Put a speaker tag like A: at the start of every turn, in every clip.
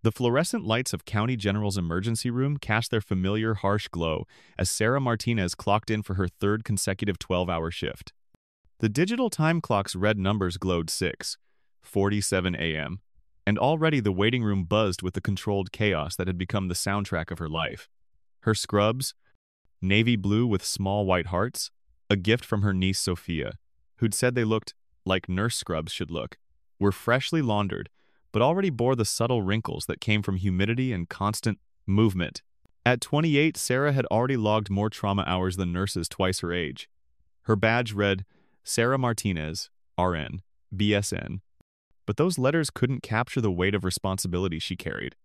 A: The fluorescent lights of County General's emergency room cast their familiar harsh glow as Sarah Martinez clocked in for her third consecutive 12-hour shift. The digital time clock's red numbers glowed 6:47 a.m., and already the waiting room buzzed with the controlled chaos that had become the soundtrack of her life. Her scrubs, navy blue with small white hearts, a gift from her niece Sophia, who'd said they looked like nurse scrubs should look, were freshly laundered, but already bore the subtle wrinkles that came from humidity and constant movement. At 28, Sarah had already logged more trauma hours than nurses twice her age. Her badge read, Sarah Martinez, RN, BSN. But those letters couldn't capture the weight of responsibility she carried,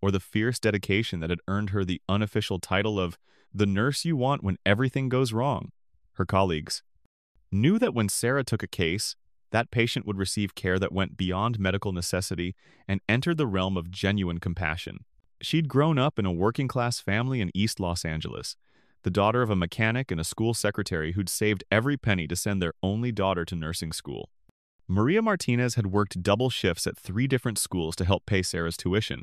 A: or the fierce dedication that had earned her the unofficial title of the nurse you want when everything goes wrong. Her colleagues knew that when Sarah took a case, that patient would receive care that went beyond medical necessity and entered the realm of genuine compassion. She'd grown up in a working-class family in East Los Angeles, the daughter of a mechanic and a school secretary who'd saved every penny to send their only daughter to nursing school. Maria Martinez had worked double shifts at 3 different schools to help pay Sarah's tuition,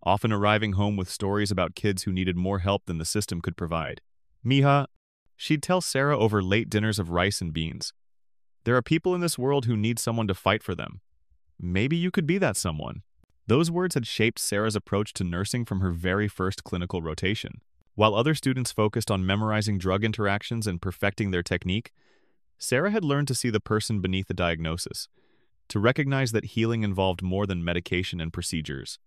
A: often arriving home with stories about kids who needed more help than the system could provide. Mija, she'd tell Sarah over late dinners of rice and beans. There are people in this world who need someone to fight for them. Maybe you could be that someone. Those words had shaped Sarah's approach to nursing from her very first clinical rotation. While other students focused on memorizing drug interactions and perfecting their technique, Sarah had learned to see the person beneath the diagnosis, to recognize that healing involved more than medication and procedures.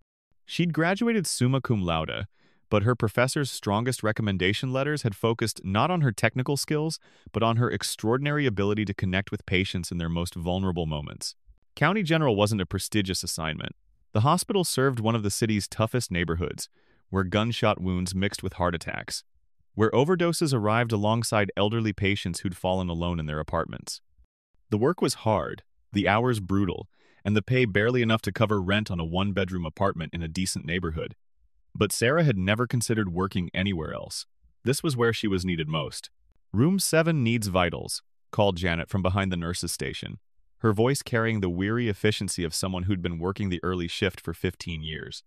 A: She'd graduated summa cum laude, but her professor's strongest recommendation letters had focused not on her technical skills, but on her extraordinary ability to connect with patients in their most vulnerable moments. County General wasn't a prestigious assignment. The hospital served one of the city's toughest neighborhoods, where gunshot wounds mixed with heart attacks, where overdoses arrived alongside elderly patients who'd fallen alone in their apartments. The work was hard, the hours brutal, and the pay barely enough to cover rent on a 1-bedroom apartment in a decent neighborhood. But Sarah had never considered working anywhere else. This was where she was needed most. Room 7 needs vitals, called Janet from behind the nurses' station, her voice carrying the weary efficiency of someone who'd been working the early shift for 15 years.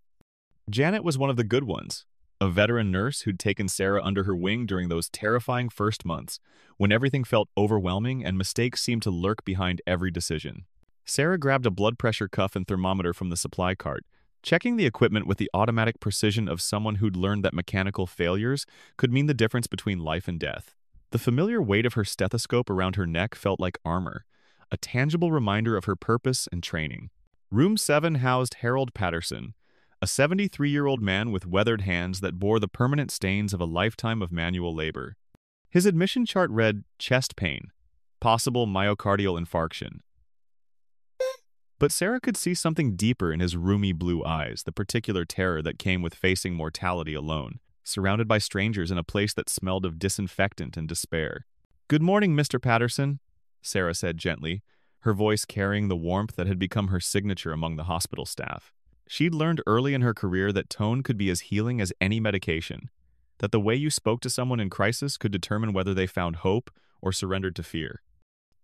A: Janet was one of the good ones, a veteran nurse who'd taken Sarah under her wing during those terrifying first months, when everything felt overwhelming and mistakes seemed to lurk behind every decision. Sarah grabbed a blood pressure cuff and thermometer from the supply cart, checking the equipment with the automatic precision of someone who'd learned that mechanical failures could mean the difference between life and death. The familiar weight of her stethoscope around her neck felt like armor, a tangible reminder of her purpose and training. Room 7 housed Harold Patterson, a 73-year-old man with weathered hands that bore the permanent stains of a lifetime of manual labor. His admission chart read, chest pain, possible myocardial infarction. But Sarah could see something deeper in his roomy blue eyes, the particular terror that came with facing mortality alone, surrounded by strangers in a place that smelled of disinfectant and despair. "Good morning, Mr. Patterson," Sarah said gently, her voice carrying the warmth that had become her signature among the hospital staff. She'd learned early in her career that tone could be as healing as any medication, that the way you spoke to someone in crisis could determine whether they found hope or surrendered to fear.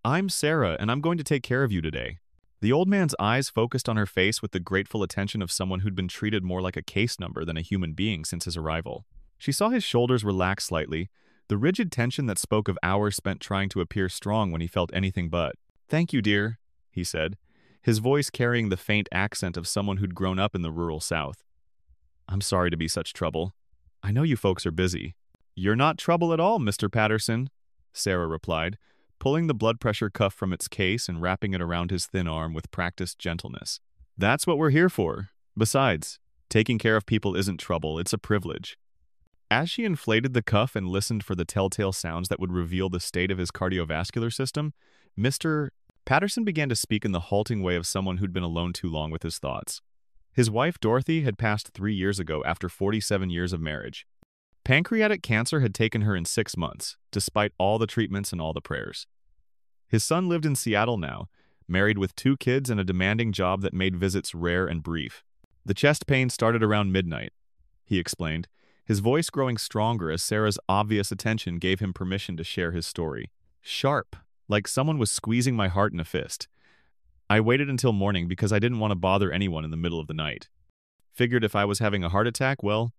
A: "I'm Sarah, and I'm going to take care of you today." The old man's eyes focused on her face with the grateful attention of someone who'd been treated more like a case number than a human being since his arrival. She saw his shoulders relax slightly, the rigid tension that spoke of hours spent trying to appear strong when he felt anything but. "Thank you, dear," he said, his voice carrying the faint accent of someone who'd grown up in the rural South. "I'm sorry to be such trouble. I know you folks are busy." "You're not trouble at all, Mr. Patterson," Sarah replied, pulling the blood pressure cuff from its case and wrapping it around his thin arm with practiced gentleness. "That's what we're here for. Besides, taking care of people isn't trouble, it's a privilege." As she inflated the cuff and listened for the telltale sounds that would reveal the state of his cardiovascular system, Mr. Patterson began to speak in the halting way of someone who'd been alone too long with his thoughts. His wife, Dorothy, had passed 3 years ago after 47 years of marriage. Pancreatic cancer had taken her in 6 months, despite all the treatments and all the prayers. His son lived in Seattle now, married with 2 kids and a demanding job that made visits rare and brief. "The chest pain started around midnight," he explained, his voice growing stronger as Sarah's obvious attention gave him permission to share his story. "Sharp, like someone was squeezing my heart in a fist. I waited until morning because I didn't want to bother anyone in the middle of the night." Figured if I was having a heart attack, well,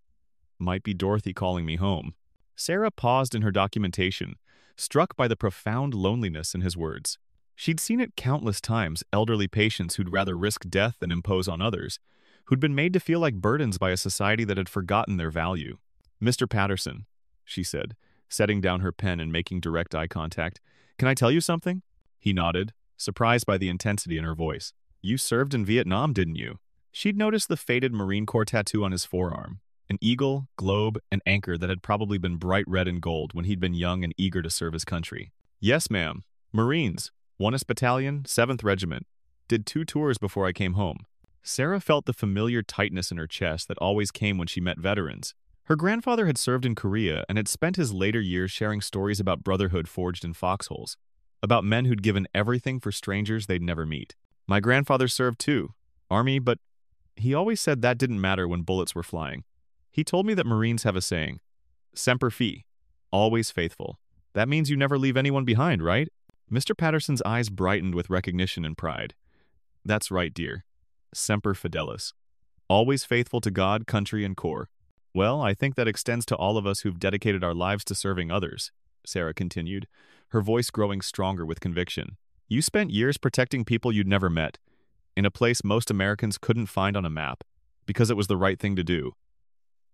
A: might be Dorothy calling me home. Sarah paused in her documentation, struck by the profound loneliness in his words. She'd seen it countless times, elderly patients who'd rather risk death than impose on others, who'd been made to feel like burdens by a society that had forgotten their value. "Mr. Patterson," she said, setting down her pen and making direct eye contact, "can I tell you something?" He nodded, surprised by the intensity in her voice. "You served in Vietnam, didn't you?" She'd noticed the faded Marine Corps tattoo on his forearm, an eagle, globe, and anchor that had probably been bright red and gold when he'd been young and eager to serve his country. "Yes, ma'am. Marines. 1st Battalion, 7th Regiment. Did 2 tours before I came home." Sarah felt the familiar tightness in her chest that always came when she met veterans. Her grandfather had served in Korea and had spent his later years sharing stories about brotherhood forged in foxholes, about men who'd given everything for strangers they'd never meet. "My grandfather served too. Army, but he always said that didn't matter when bullets were flying. He told me that Marines have a saying, Semper Fi, always faithful. That means you never leave anyone behind, right?" Mr. Patterson's eyes brightened with recognition and pride. "That's right, dear. Semper Fidelis. Always faithful to God, country, and Corps. Well, I think that extends to all of us who've dedicated our lives to serving others," Sarah continued, her voice growing stronger with conviction. "You spent years protecting people you'd never met, in a place most Americans couldn't find on a map, because it was the right thing to do.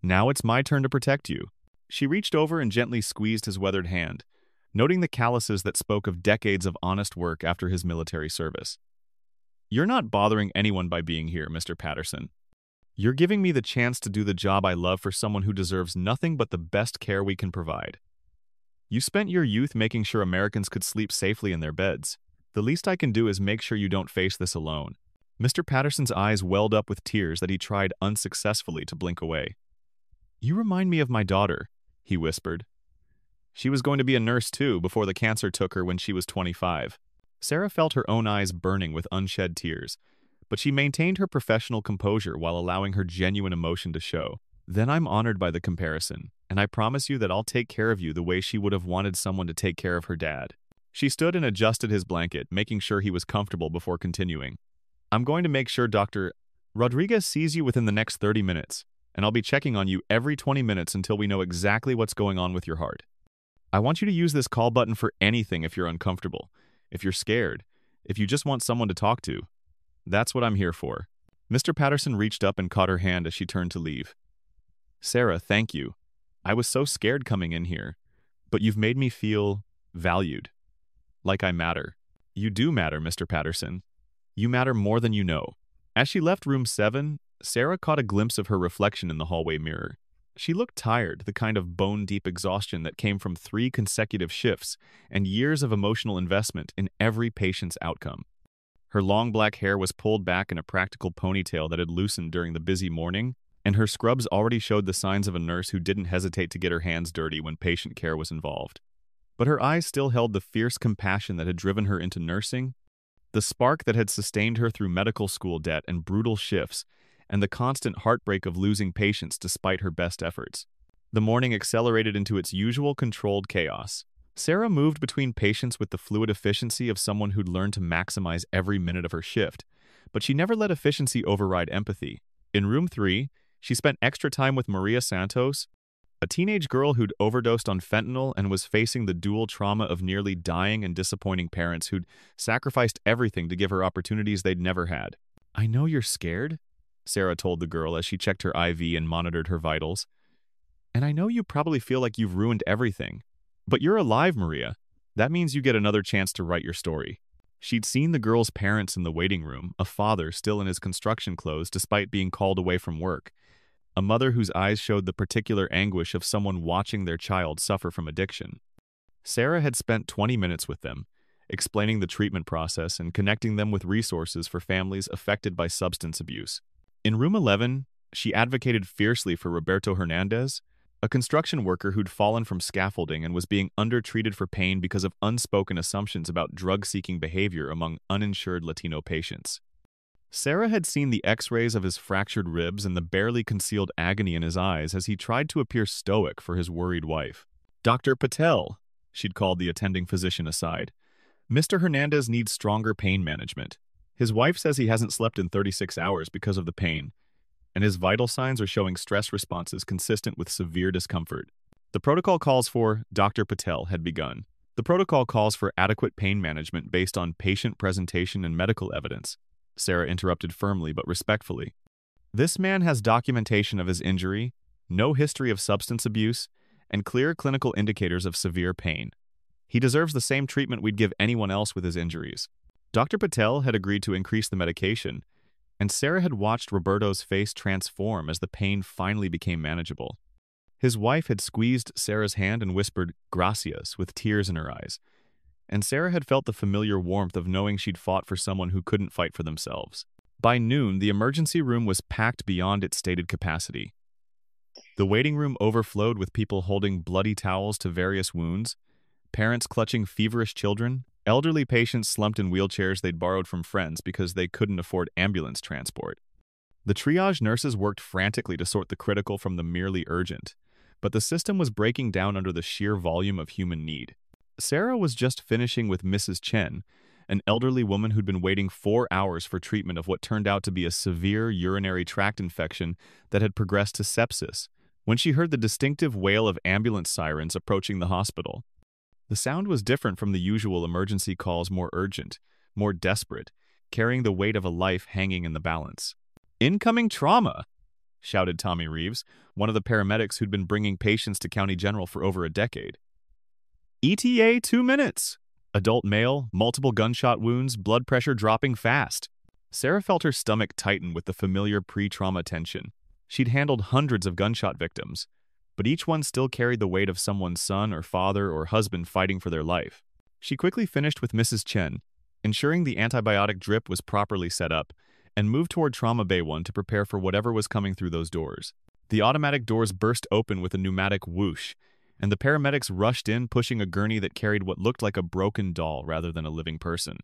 A: Now it's my turn to protect you." She reached over and gently squeezed his weathered hand, noting the calluses that spoke of decades of honest work after his military service. "You're not bothering anyone by being here, Mr. Patterson. You're giving me the chance to do the job I love for someone who deserves nothing but the best care we can provide. You spent your youth making sure Americans could sleep safely in their beds. The least I can do is make sure you don't face this alone." Mr. Patterson's eyes welled up with tears that he tried unsuccessfully to blink away. "You remind me of my daughter," he whispered. "She was going to be a nurse too before the cancer took her when she was 25. Sarah felt her own eyes burning with unshed tears, but she maintained her professional composure while allowing her genuine emotion to show. "Then I'm honored by the comparison, and I promise you that I'll take care of you the way she would have wanted someone to take care of her dad." She stood and adjusted his blanket, making sure he was comfortable before continuing. "I'm going to make sure Dr. Rodriguez sees you within the next 30 minutes, and I'll be checking on you every 20 minutes until we know exactly what's going on with your heart. I want you to use this call button for anything if you're uncomfortable, if you're scared, if you just want someone to talk to. That's what I'm here for." Mr. Patterson reached up and caught her hand as she turned to leave. "Sarah, thank you. I was so scared coming in here, but you've made me feel valued. Like I matter. You do matter, Mr. Patterson. You matter more than you know." As she left room 7, Sarah caught a glimpse of her reflection in the hallway mirror. She looked tired, the kind of bone-deep exhaustion that came from 3 consecutive shifts and years of emotional investment in every patient's outcome. Her long black hair was pulled back in a practical ponytail that had loosened during the busy morning, and her scrubs already showed the signs of a nurse who didn't hesitate to get her hands dirty when patient care was involved. But her eyes still held the fierce compassion that had driven her into nursing, the spark that had sustained her through medical school debt and brutal shifts, and the constant heartbreak of losing patients despite her best efforts. The morning accelerated into its usual controlled chaos. Sarah moved between patients with the fluid efficiency of someone who'd learned to maximize every minute of her shift, but she never let efficiency override empathy. In room 3, she spent extra time with Maria Santos, a teenage girl who'd overdosed on fentanyl and was facing the dual trauma of nearly dying and disappointing parents who'd sacrificed everything to give her opportunities they'd never had. "I know you're scared," Sarah told the girl as she checked her IV and monitored her vitals. "And I know you probably feel like you've ruined everything. But you're alive, Maria. That means you get another chance to write your story." She'd seen the girl's parents in the waiting room, a father still in his construction clothes despite being called away from work, a mother whose eyes showed the particular anguish of someone watching their child suffer from addiction. Sarah had spent 20 minutes with them, explaining the treatment process and connecting them with resources for families affected by substance abuse. In room 11, she advocated fiercely for Roberto Hernandez, a construction worker who'd fallen from scaffolding and was being undertreated for pain because of unspoken assumptions about drug-seeking behavior among uninsured Latino patients. Sarah had seen the x-rays of his fractured ribs and the barely concealed agony in his eyes as he tried to appear stoic for his worried wife. "Dr. Patel," she'd called the attending physician aside, "Mr. Hernandez needs stronger pain management. His wife says he hasn't slept in 36 hours because of the pain, and his vital signs are showing stress responses consistent with severe discomfort. The protocol calls for, Dr. Patel had begun. The protocol calls for adequate pain management based on patient presentation and medical evidence. Sarah interrupted firmly but respectfully. This man has documentation of his injury, no history of substance abuse, and clear clinical indicators of severe pain. He deserves the same treatment we'd give anyone else with his injuries. Dr. Patel had agreed to increase the medication, and Sarah had watched Roberto's face transform as the pain finally became manageable. His wife had squeezed Sarah's hand and whispered, "Gracias," with tears in her eyes, and Sarah had felt the familiar warmth of knowing she'd fought for someone who couldn't fight for themselves. By noon, the emergency room was packed beyond its stated capacity. The waiting room overflowed with people holding bloody towels to various wounds, parents clutching feverish children, elderly patients slumped in wheelchairs they'd borrowed from friends because they couldn't afford ambulance transport. The triage nurses worked frantically to sort the critical from the merely urgent, but the system was breaking down under the sheer volume of human need. Sarah was just finishing with Mrs. Chen, an elderly woman who'd been waiting 4 hours for treatment of what turned out to be a severe urinary tract infection that had progressed to sepsis, when she heard the distinctive wail of ambulance sirens approaching the hospital. The sound was different from the usual emergency calls, more urgent, more desperate, carrying the weight of a life hanging in the balance. "Incoming trauma!" shouted Tommy Reeves, one of the paramedics who'd been bringing patients to County General for over a decade. "ETA 2 minutes! Adult male, multiple gunshot wounds, blood pressure dropping fast." Sarah felt her stomach tighten with the familiar pre-trauma tension. She'd handled hundreds of gunshot victims, but each one still carried the weight of someone's son or father or husband fighting for their life. She quickly finished with Mrs. Chen, ensuring the antibiotic drip was properly set up, and moved toward Trauma Bay 1 to prepare for whatever was coming through those doors. The automatic doors burst open with a pneumatic whoosh, and the paramedics rushed in, pushing a gurney that carried what looked like a broken doll rather than a living person.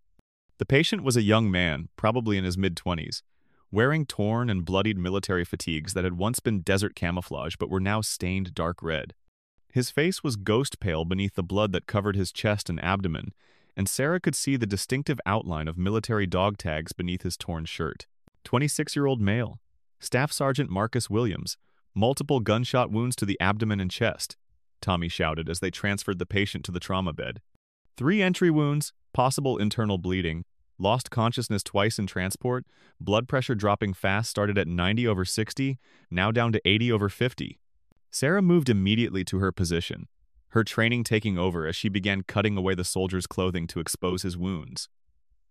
A: The patient was a young man, probably in his mid-20s, wearing torn and bloodied military fatigues that had once been desert camouflage but were now stained dark red. His face was ghost pale beneath the blood that covered his chest and abdomen, and Sarah could see the distinctive outline of military dog tags beneath his torn shirt. 26-year-old male, Staff Sergeant Marcus Williams, multiple gunshot wounds to the abdomen and chest, Tommy shouted as they transferred the patient to the trauma bed. 3 entry wounds, possible internal bleeding, lost consciousness twice in transport, blood pressure dropping fast, started at 90/60, now down to 80/50. Sarah moved immediately to her position, her training taking over as she began cutting away the soldier's clothing to expose his wounds.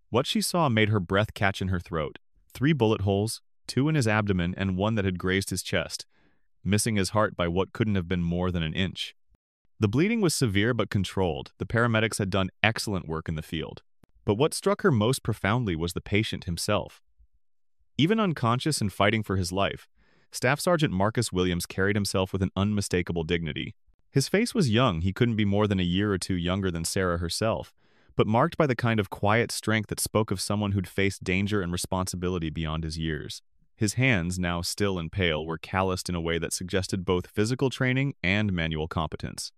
A: What she saw made her breath catch in her throat. 3 bullet holes, 2 in his abdomen and 1 that had grazed his chest, missing his heart by what couldn't have been more than an inch. The bleeding was severe but controlled. The paramedics had done excellent work in the field. But what struck her most profoundly was the patient himself. Even unconscious and fighting for his life, Staff Sergeant Marcus Williams carried himself with an unmistakable dignity. His face was young, he couldn't be more than a year or 2 younger than Sarah herself, but marked by the kind of quiet strength that spoke of someone who'd faced danger and responsibility beyond his years. His hands, now still and pale, were calloused in a way that suggested both physical training and manual competence.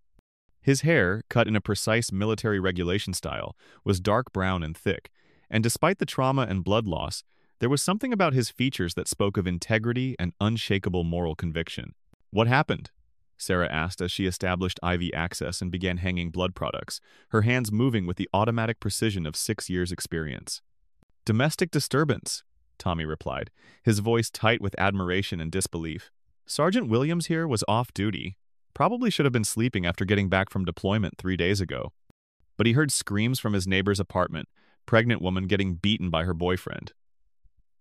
A: His hair, cut in a precise military regulation style, was dark brown and thick, and despite the trauma and blood loss, there was something about his features that spoke of integrity and unshakable moral conviction. "What happened?" Sarah asked as she established IV access and began hanging blood products, her hands moving with the automatic precision of 6 years' experience. "Domestic disturbance," Tommy replied, his voice tight with admiration and disbelief. "Sergeant Williams here was off duty. Probably should have been sleeping after getting back from deployment 3 days ago. But he heard screams from his neighbor's apartment, pregnant woman getting beaten by her boyfriend."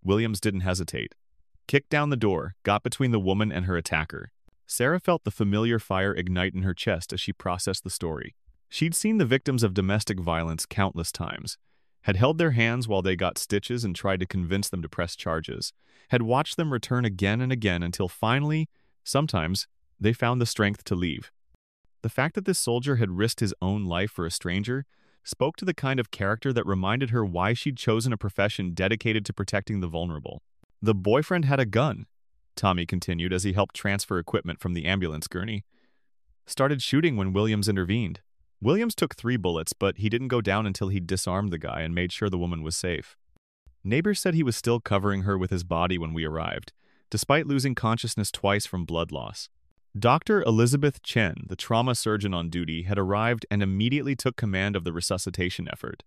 A: Williams didn't hesitate. Kicked down the door, got between the woman and her attacker. Sarah felt the familiar fire ignite in her chest as she processed the story. She'd seen the victims of domestic violence countless times, had held their hands while they got stitches and tried to convince them to press charges, had watched them return again and again until finally, sometimes, they found the strength to leave. The fact that this soldier had risked his own life for a stranger spoke to the kind of character that reminded her why she'd chosen a profession dedicated to protecting the vulnerable. "The boyfriend had a gun," Tommy continued as he helped transfer equipment from the ambulance gurney. "Started shooting when Williams intervened. Williams took 3 bullets, but he didn't go down until he'd disarmed the guy and made sure the woman was safe. Neighbors said he was still covering her with his body when we arrived, despite losing consciousness twice from blood loss. Dr. Elizabeth Chen, the trauma surgeon on duty, had arrived and immediately took command of the resuscitation effort.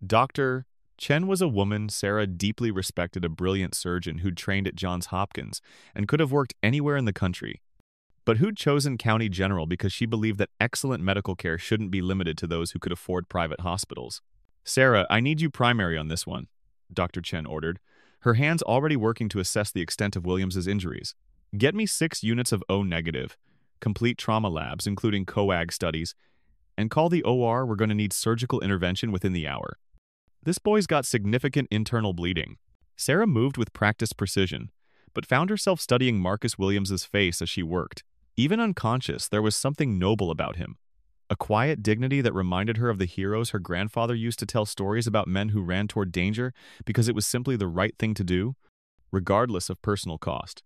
A: Dr. Chen was a woman Sarah deeply respected, a brilliant surgeon who'd trained at Johns Hopkins and could have worked anywhere in the country, but who'd chosen County General because she believed that excellent medical care shouldn't be limited to those who could afford private hospitals. "Sarah, I need you primary on this one," Dr. Chen ordered, her hands already working to assess the extent of Williams's injuries. "Get me 6 units of O-negative, complete trauma labs, including coag studies, and call the OR. We're going to need surgical intervention within the hour. This boy's got significant internal bleeding." Sarah moved with practiced precision, but found herself studying Marcus Williams's face as she worked. Even unconscious, there was something noble about him. A quiet dignity that reminded her of the heroes her grandfather used to tell stories about, men who ran toward danger because it was simply the right thing to do, regardless of personal cost.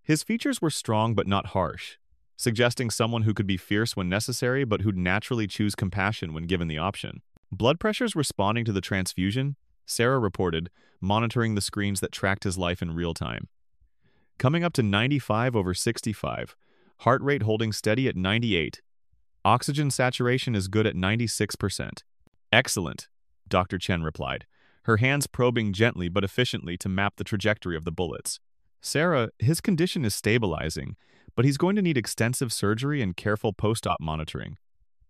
A: His features were strong but not harsh, suggesting someone who could be fierce when necessary but who'd naturally choose compassion when given the option. "Blood pressure's responding to the transfusion," Sarah reported, monitoring the screens that tracked his life in real time. "Coming up to 95/65, heart rate holding steady at 98. Oxygen saturation is good at 96%. "Excellent," Dr. Chen replied, her hands probing gently but efficiently to map the trajectory of the bullets. "Sarah, his condition is stabilizing, but he's going to need extensive surgery and careful post-op monitoring.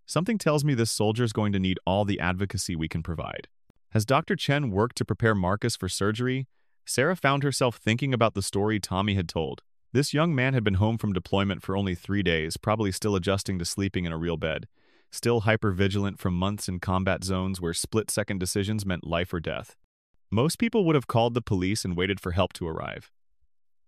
A: Something tells me this soldier's going to need all the advocacy we can provide." As Dr. Chen worked to prepare Marcus for surgery, Sarah found herself thinking about the story Tommy had told. This young man had been home from deployment for only 3 days, probably still adjusting to sleeping in a real bed, still hyper-vigilant from months in combat zones where split-second decisions meant life or death. Most people would have called the police and waited for help to arrive.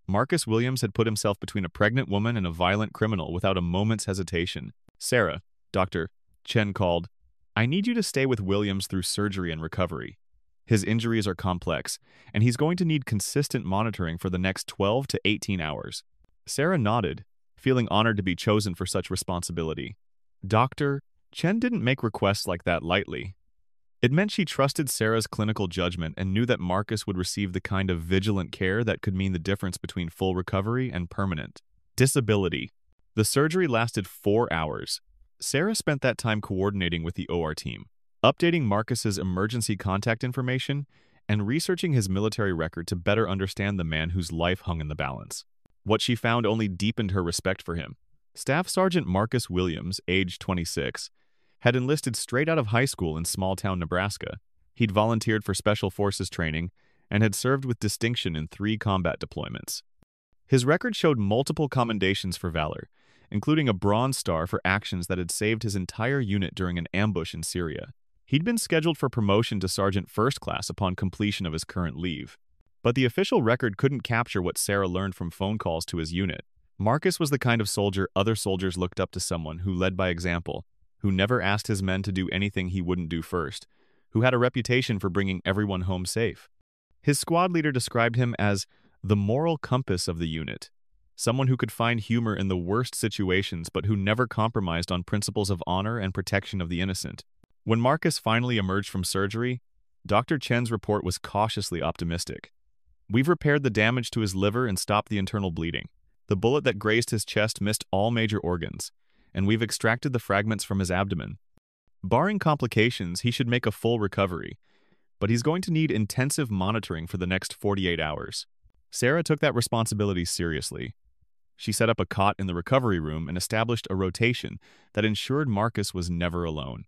A: Marcus Williams had put himself between a pregnant woman and a violent criminal without a moment's hesitation. "Sarah," Dr. Chen called, "I need you to stay with Williams through surgery and recovery. His injuries are complex, and he's going to need consistent monitoring for the next 12 to 18 hours. Sarah nodded, feeling honored to be chosen for such responsibility. Dr. Chen didn't make requests like that lightly. It meant she trusted Sarah's clinical judgment and knew that Marcus would receive the kind of vigilant care that could mean the difference between full recovery and permanent disability. The surgery lasted 4 hours. Sarah spent that time coordinating with the OR team, updating Marcus's emergency contact information, and researching his military record to better understand the man whose life hung in the balance. What she found only deepened her respect for him. Staff Sergeant Marcus Williams, age 26, had enlisted straight out of high school in small-town Nebraska. He'd volunteered for Special Forces training and had served with distinction in 3 combat deployments. His record showed multiple commendations for valor, including a Bronze Star for actions that had saved his entire unit during an ambush in Syria. He'd been scheduled for promotion to Sergeant First Class upon completion of his current leave. But the official record couldn't capture what Sarah learned from phone calls to his unit. Marcus was the kind of soldier other soldiers looked up to, someone who led by example, who never asked his men to do anything he wouldn't do first, who had a reputation for bringing everyone home safe. His squad leader described him as the moral compass of the unit, someone who could find humor in the worst situations but who never compromised on principles of honor and protection of the innocent. When Marcus finally emerged from surgery, Dr. Chen's report was cautiously optimistic. "We've repaired the damage to his liver and stopped the internal bleeding. The bullet that grazed his chest missed all major organs, and we've extracted the fragments from his abdomen. Barring complications, he should make a full recovery, but he's going to need intensive monitoring for the next 48 hours. Sarah took that responsibility seriously. She set up a cot in the recovery room and established a rotation that ensured Marcus was never alone.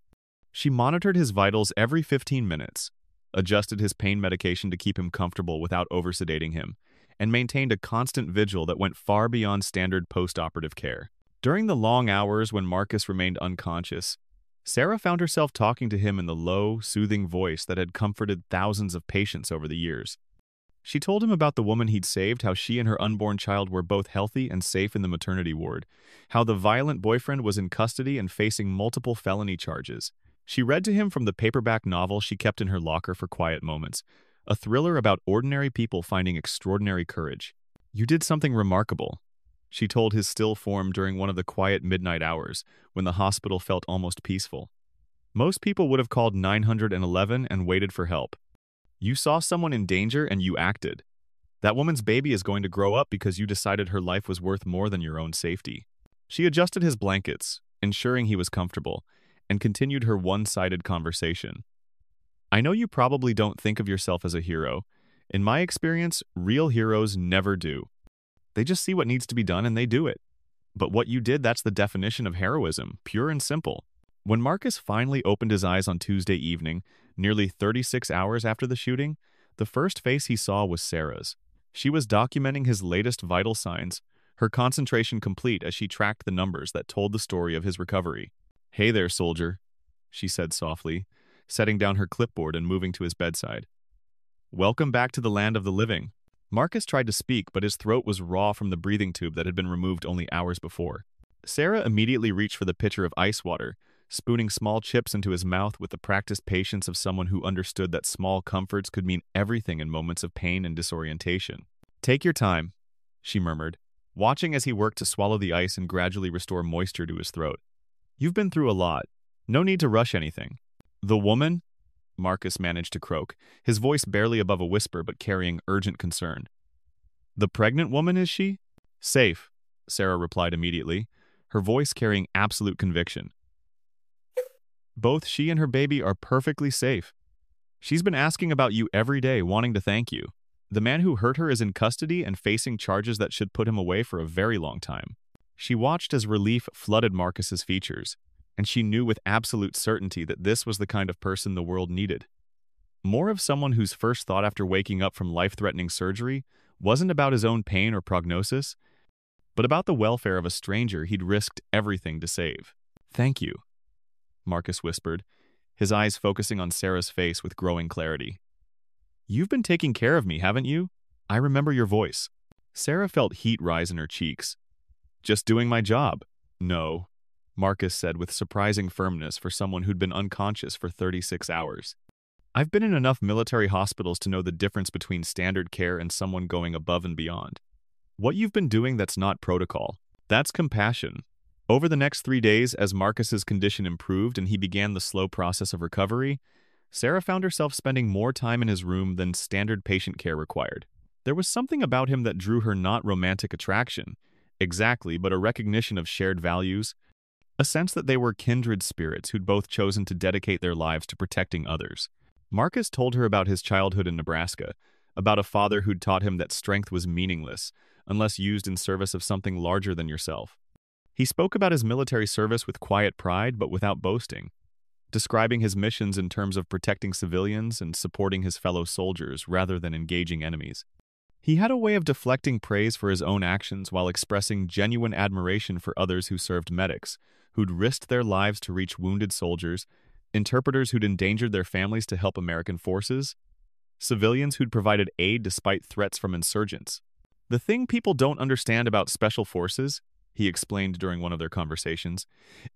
A: She monitored his vitals every 15 minutes, adjusted his pain medication to keep him comfortable without oversedating him, and maintained a constant vigil that went far beyond standard post-operative care. During the long hours when Marcus remained unconscious, Sarah found herself talking to him in the low, soothing voice that had comforted thousands of patients over the years. She told him about the woman he'd saved, how she and her unborn child were both healthy and safe in the maternity ward, how the violent boyfriend was in custody and facing multiple felony charges. She read to him from the paperback novel she kept in her locker for quiet moments, a thriller about ordinary people finding extraordinary courage. "You did something remarkable," she told his still form during one of the quiet midnight hours when the hospital felt almost peaceful. "Most people would have called 911 and waited for help. You saw someone in danger and you acted. That woman's baby is going to grow up because you decided her life was worth more than your own safety. She adjusted his blankets, ensuring he was comfortable, and continued her one-sided conversation. I know you probably don't think of yourself as a hero. In my experience, real heroes never do. They just see what needs to be done and they do it. But what you did, that's the definition of heroism, pure and simple. When Marcus finally opened his eyes on Tuesday evening, nearly 36 hours after the shooting, the first face he saw was Sarah's. She was documenting his latest vital signs, her concentration complete as she tracked the numbers that told the story of his recovery. "Hey there, soldier," she said softly, setting down her clipboard and moving to his bedside. "Welcome back to the land of the living." Marcus tried to speak, but his throat was raw from the breathing tube that had been removed only hours before. Sarah immediately reached for the pitcher of ice water, spooning small chips into his mouth with the practiced patience of someone who understood that small comforts could mean everything in moments of pain and disorientation. "Take your time," she murmured, watching as he worked to swallow the ice and gradually restore moisture to his throat. "You've been through a lot. No need to rush anything." "The woman?" Marcus managed to croak, his voice barely above a whisper but carrying urgent concern. "The pregnant woman, is she?" "Safe," Sarah replied immediately, her voice carrying absolute conviction. "Both she and her baby are perfectly safe. She's been asking about you every day, wanting to thank you. The man who hurt her is in custody and facing charges that should put him away for a very long time." She watched as relief flooded Marcus's features, and she knew with absolute certainty that this was the kind of person the world needed. More of someone whose first thought after waking up from life-threatening surgery wasn't about his own pain or prognosis, but about the welfare of a stranger he'd risked everything to save. "Thank you," Marcus whispered, his eyes focusing on Sarah's face with growing clarity. "You've been taking care of me, haven't you? I remember your voice." Sarah felt heat rise in her cheeks. "Just doing my job." "No," Marcus said with surprising firmness for someone who'd been unconscious for 36 hours. "I've been in enough military hospitals to know the difference between standard care and someone going above and beyond. What you've been doing, that's not protocol. That's compassion." Over the next 3 days, as Marcus's condition improved and he began the slow process of recovery, Sarah found herself spending more time in his room than standard patient care required. There was something about him that drew her, not romantic attraction, exactly, but a recognition of shared values, a sense that they were kindred spirits who'd both chosen to dedicate their lives to protecting others. Marcus told her about his childhood in Nebraska, about a father who'd taught him that strength was meaningless unless used in service of something larger than yourself. He spoke about his military service with quiet pride but without boasting, describing his missions in terms of protecting civilians and supporting his fellow soldiers rather than engaging enemies. He had a way of deflecting praise for his own actions while expressing genuine admiration for others who served: medics, who'd risked their lives to reach wounded soldiers, interpreters who'd endangered their families to help American forces, civilians who'd provided aid despite threats from insurgents. "The thing people don't understand about special forces," he explained during one of their conversations,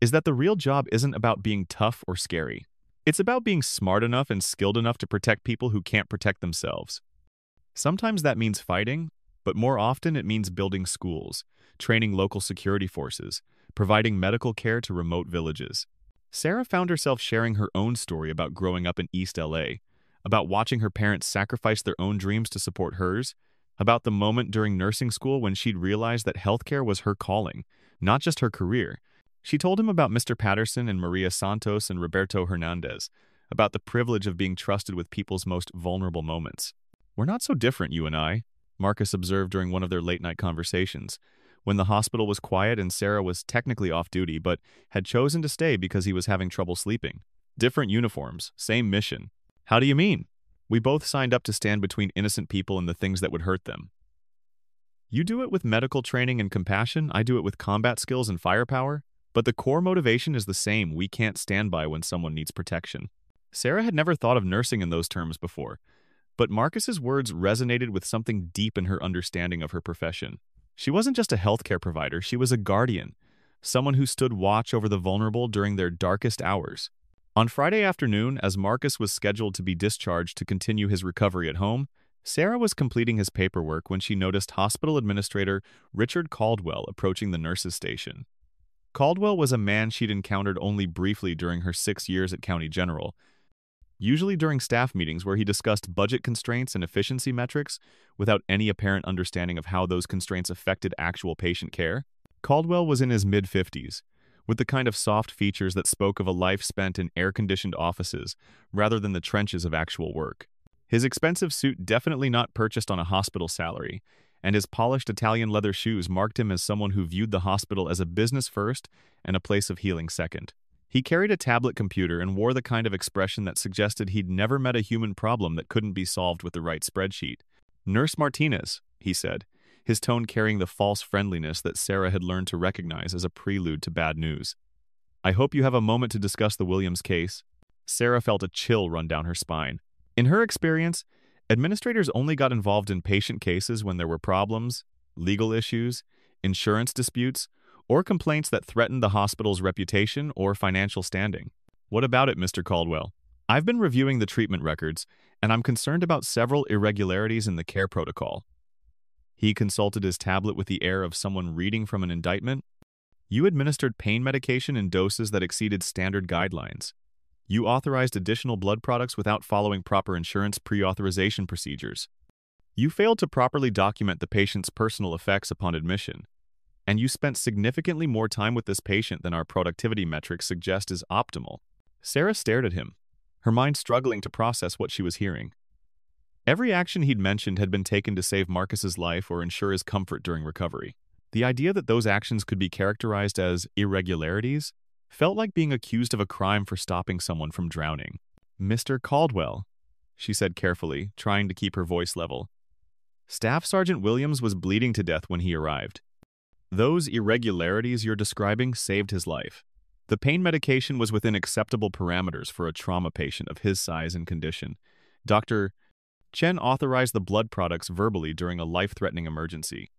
A: "is that the real job isn't about being tough or scary. It's about being smart enough and skilled enough to protect people who can't protect themselves. Sometimes that means fighting, but more often it means building schools, training local security forces, providing medical care to remote villages." Sarah found herself sharing her own story about growing up in East LA, about watching her parents sacrifice their own dreams to support hers, about the moment during nursing school when she'd realized that healthcare was her calling, not just her career. She told him about Mr. Patterson and Maria Santos and Roberto Hernandez, about the privilege of being trusted with people's most vulnerable moments. "We're not so different, you and I," Marcus observed during one of their late-night conversations, when the hospital was quiet and Sarah was technically off duty but had chosen to stay because he was having trouble sleeping. "Different uniforms, same mission." "How do you mean?" "We both signed up to stand between innocent people and the things that would hurt them. You do it with medical training and compassion, I do it with combat skills and firepower, but the core motivation is the same: we can't stand by when someone needs protection." Sarah had never thought of nursing in those terms before, but Marcus's words resonated with something deep in her understanding of her profession. She wasn't just a healthcare provider, she was a guardian, someone who stood watch over the vulnerable during their darkest hours. On Friday afternoon, as Marcus was scheduled to be discharged to continue his recovery at home, Sarah was completing his paperwork when she noticed Hospital Administrator Richard Caldwell approaching the nurses' station. Caldwell was a man she'd encountered only briefly during her 6 years at County General. usually during staff meetings where he discussed budget constraints and efficiency metrics without any apparent understanding of how those constraints affected actual patient care. Caldwell was in his mid-50s, with the kind of soft features that spoke of a life spent in air-conditioned offices rather than the trenches of actual work. His expensive suit definitely not purchased on a hospital salary, and his polished Italian leather shoes marked him as someone who viewed the hospital as a business first and a place of healing second. He carried a tablet computer and wore the kind of expression that suggested he'd never met a human problem that couldn't be solved with the right spreadsheet. "Nurse Martinez," he said, his tone carrying the false friendliness that Sarah had learned to recognize as a prelude to bad news. "I hope you have a moment to discuss the Williams case." Sarah felt a chill run down her spine. In her experience, administrators only got involved in patient cases when there were problems, legal issues, insurance disputes, or complaints that threatened the hospital's reputation or financial standing. "What about it, Mr. Caldwell?" "I've been reviewing the treatment records, and I'm concerned about several irregularities in the care protocol." He consulted his tablet with the air of someone reading from an indictment. "You administered pain medication in doses that exceeded standard guidelines. You authorized additional blood products without following proper insurance pre-authorization procedures. You failed to properly document the patient's personal effects upon admission. And you spent significantly more time with this patient than our productivity metrics suggest is optimal." Sarah stared at him, her mind struggling to process what she was hearing. Every action he'd mentioned had been taken to save Marcus's life or ensure his comfort during recovery. The idea that those actions could be characterized as irregularities felt like being accused of a crime for stopping someone from drowning. "Mr. Caldwell," she said carefully, trying to keep her voice level. "Staff Sergeant Williams was bleeding to death when he arrived. Those irregularities you're describing saved his life. The pain medication was within acceptable parameters for a trauma patient of his size and condition. Dr. Chen authorized the blood products verbally during a life-threatening emergency.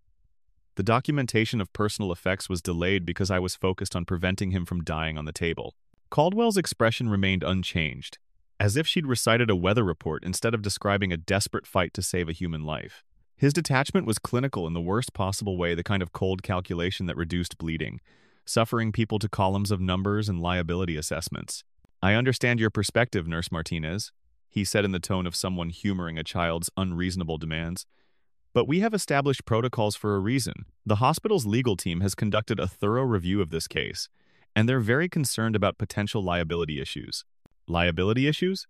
A: The documentation of personal effects was delayed because I was focused on preventing him from dying on the table." Caldwell's expression remained unchanged, as if she'd recited a weather report instead of describing a desperate fight to save a human life. His detachment was clinical in the worst possible way, the kind of cold calculation that reduced bleeding, suffering people to columns of numbers and liability assessments. "I understand your perspective, Nurse Martinez," he said in the tone of someone humoring a child's unreasonable demands. "But we have established protocols for a reason. The hospital's legal team has conducted a thorough review of this case, and they're very concerned about potential liability issues." "Liability issues?"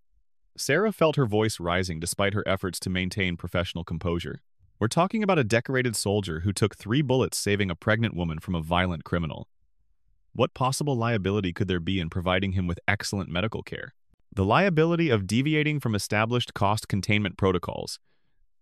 A: Sarah felt her voice rising despite her efforts to maintain professional composure. "We're talking about a decorated soldier who took 3 bullets saving a pregnant woman from a violent criminal. What possible liability could there be in providing him with excellent medical care?" "The liability of deviating from established cost containment protocols,"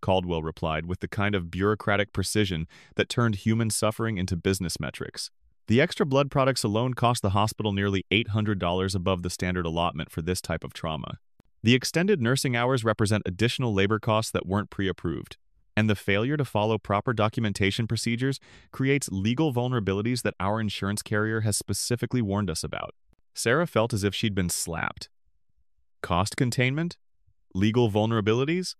A: Caldwell replied with the kind of bureaucratic precision that turned human suffering into business metrics. "The extra blood products alone cost the hospital nearly $800 above the standard allotment for this type of trauma. The extended nursing hours represent additional labor costs that weren't pre-approved. And the failure to follow proper documentation procedures creates legal vulnerabilities that our insurance carrier has specifically warned us about." Sarah felt as if she'd been slapped. Cost containment? Legal vulnerabilities?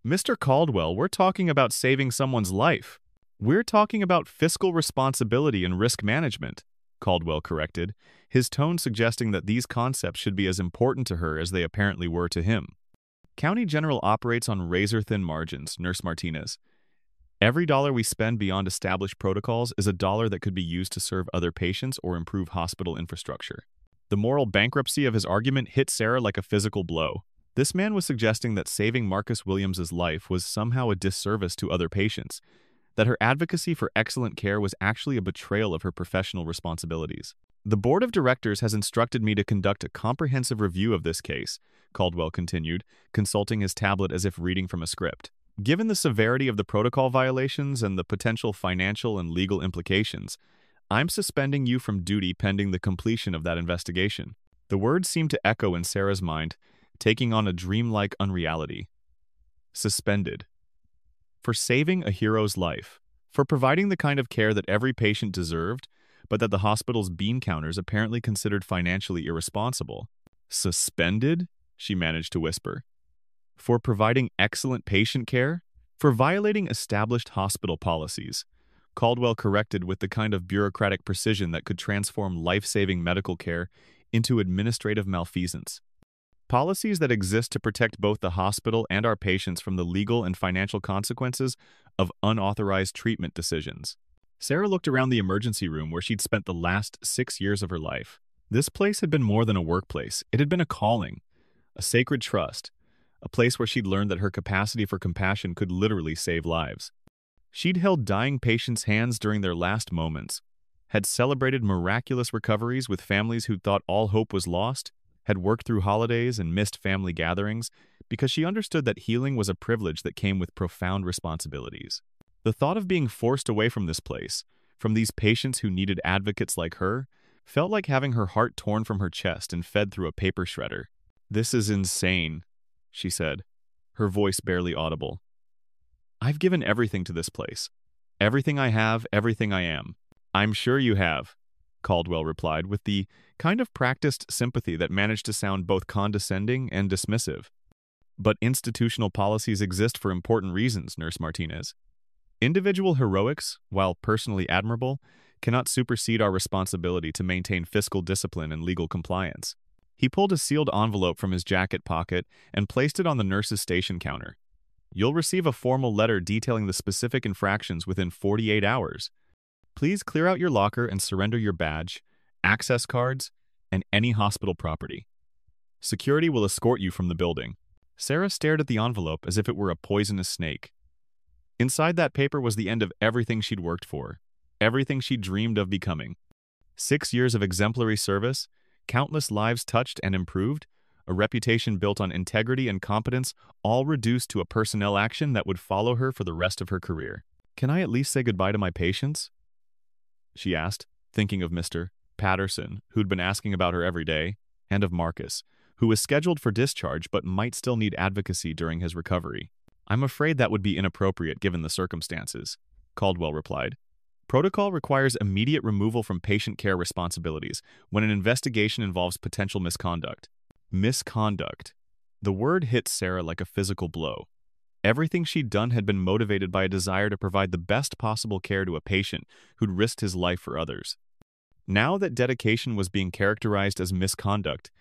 A: "Mr. Caldwell, we're talking about saving someone's life. We're talking about fiscal responsibility and risk management," Caldwell corrected, his tone suggesting that these concepts should be as important to her as they apparently were to him. "County General operates on razor-thin margins, Nurse Martinez. Every dollar we spend beyond established protocols is a dollar that could be used to serve other patients or improve hospital infrastructure." The moral bankruptcy of his argument hit Sarah like a physical blow. This man was suggesting that saving Marcus Williams's life was somehow a disservice to other patients, that her advocacy for excellent care was actually a betrayal of her professional responsibilities. "The board of directors has instructed me to conduct a comprehensive review of this case," Caldwell continued, consulting his tablet as if reading from a script. "Given the severity of the protocol violations and the potential financial and legal implications, I'm suspending you from duty pending the completion of that investigation." The words seemed to echo in Sarah's mind, taking on a dreamlike unreality. Suspended. For saving a hero's life. For providing the kind of care that every patient deserved, but that the hospital's bean counters apparently considered financially irresponsible. "Suspended?" she managed to whisper. "For providing excellent patient care? For violating established hospital policies," Caldwell corrected with the kind of bureaucratic precision that could transform life-saving medical care into administrative malfeasance. Policies that exist to protect both the hospital and our patients from the legal and financial consequences of unauthorized treatment decisions. Sarah looked around the emergency room where she'd spent the last 6 years of her life. This place had been more than a workplace. It had been a calling, a sacred trust, a place where she'd learned that her capacity for compassion could literally save lives. She'd held dying patients' hands during their last moments, had celebrated miraculous recoveries with families who thought all hope was lost, had worked through holidays and missed family gatherings because she understood that healing was a privilege that came with profound responsibilities. The thought of being forced away from this place, from these patients who needed advocates like her, felt like having her heart torn from her chest and fed through a paper shredder. "This is insane," she said, her voice barely audible. "I've given everything to this place. Everything I have, everything I am." "I'm sure you have," Caldwell replied with the kind of practiced sympathy that managed to sound both condescending and dismissive. "But institutional policies exist for important reasons, Nurse Martinez. Individual heroics, while personally admirable, cannot supersede our responsibility to maintain fiscal discipline and legal compliance." He pulled a sealed envelope from his jacket pocket and placed it on the nurse's station counter. "You'll receive a formal letter detailing the specific infractions within 48 hours. Please clear out your locker and surrender your badge, access cards, and any hospital property. Security will escort you from the building." Sarah stared at the envelope as if it were a poisonous snake. Inside that paper was the end of everything she'd worked for, everything she'd dreamed of becoming. 6 years of exemplary service, countless lives touched and improved, a reputation built on integrity and competence, all reduced to a personnel action that would follow her for the rest of her career. "Can I at least say goodbye to my patients?" she asked, thinking of Mr. Patterson, who'd been asking about her every day, and of Marcus, who was scheduled for discharge but might still need advocacy during his recovery. "I'm afraid that would be inappropriate given the circumstances," Caldwell replied. "Protocol requires immediate removal from patient care responsibilities when an investigation involves potential misconduct." Misconduct. The word hit Sarah like a physical blow. Everything she'd done had been motivated by a desire to provide the best possible care to a patient who'd risked his life for others. Now that dedication was being characterized as misconduct,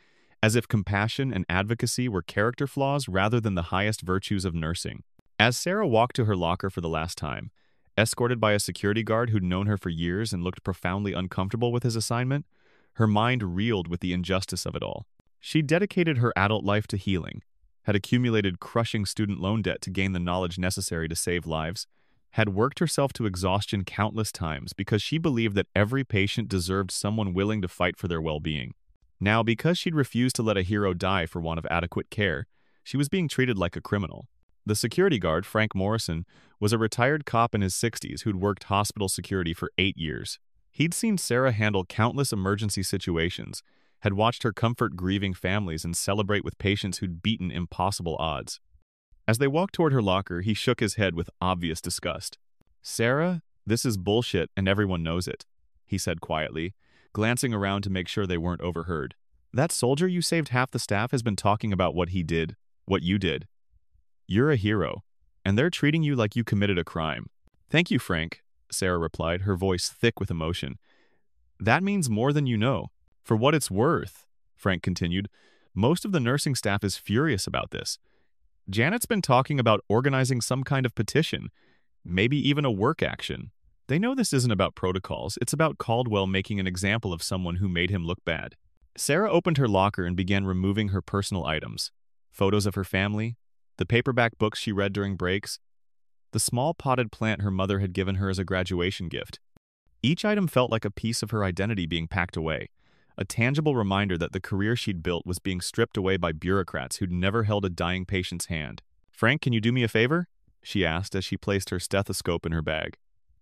A: as if compassion and advocacy were character flaws rather than the highest virtues of nursing. As Sarah walked to her locker for the last time, escorted by a security guard who'd known her for years and looked profoundly uncomfortable with his assignment, her mind reeled with the injustice of it all. She dedicated her adult life to healing, had accumulated crushing student loan debt to gain the knowledge necessary to save lives, had worked herself to exhaustion countless times because she believed that every patient deserved someone willing to fight for their well-being. Now, because she'd refused to let a hero die for want of adequate care, she was being treated like a criminal. The security guard, Frank Morrison, was a retired cop in his 60s who'd worked hospital security for 8 years. He'd seen Sarah handle countless emergency situations, had watched her comfort grieving families and celebrate with patients who'd beaten impossible odds. As they walked toward her locker, he shook his head with obvious disgust. "Sarah, this is bullshit and everyone knows it," he said quietly, glancing around to make sure they weren't overheard. "That soldier you saved half the staff has been talking about what he did, what you did. You're a hero, and they're treating you like you committed a crime." "Thank you, Frank," Sarah replied, her voice thick with emotion. "That means more than you know. For what it's worth," Frank continued, "most of the nursing staff is furious about this. Janet's been talking about organizing some kind of petition, maybe even a work action. They know this isn't about protocols, it's about Caldwell making an example of someone who made him look bad." Sarah opened her locker and began removing her personal items. Photos of her family, the paperback books she read during breaks, the small potted plant her mother had given her as a graduation gift. Each item felt like a piece of her identity being packed away, a tangible reminder that the career she'd built was being stripped away by bureaucrats who'd never held a dying patient's hand. "Frank, can you do me a favor?" she asked as she placed her stethoscope in her bag.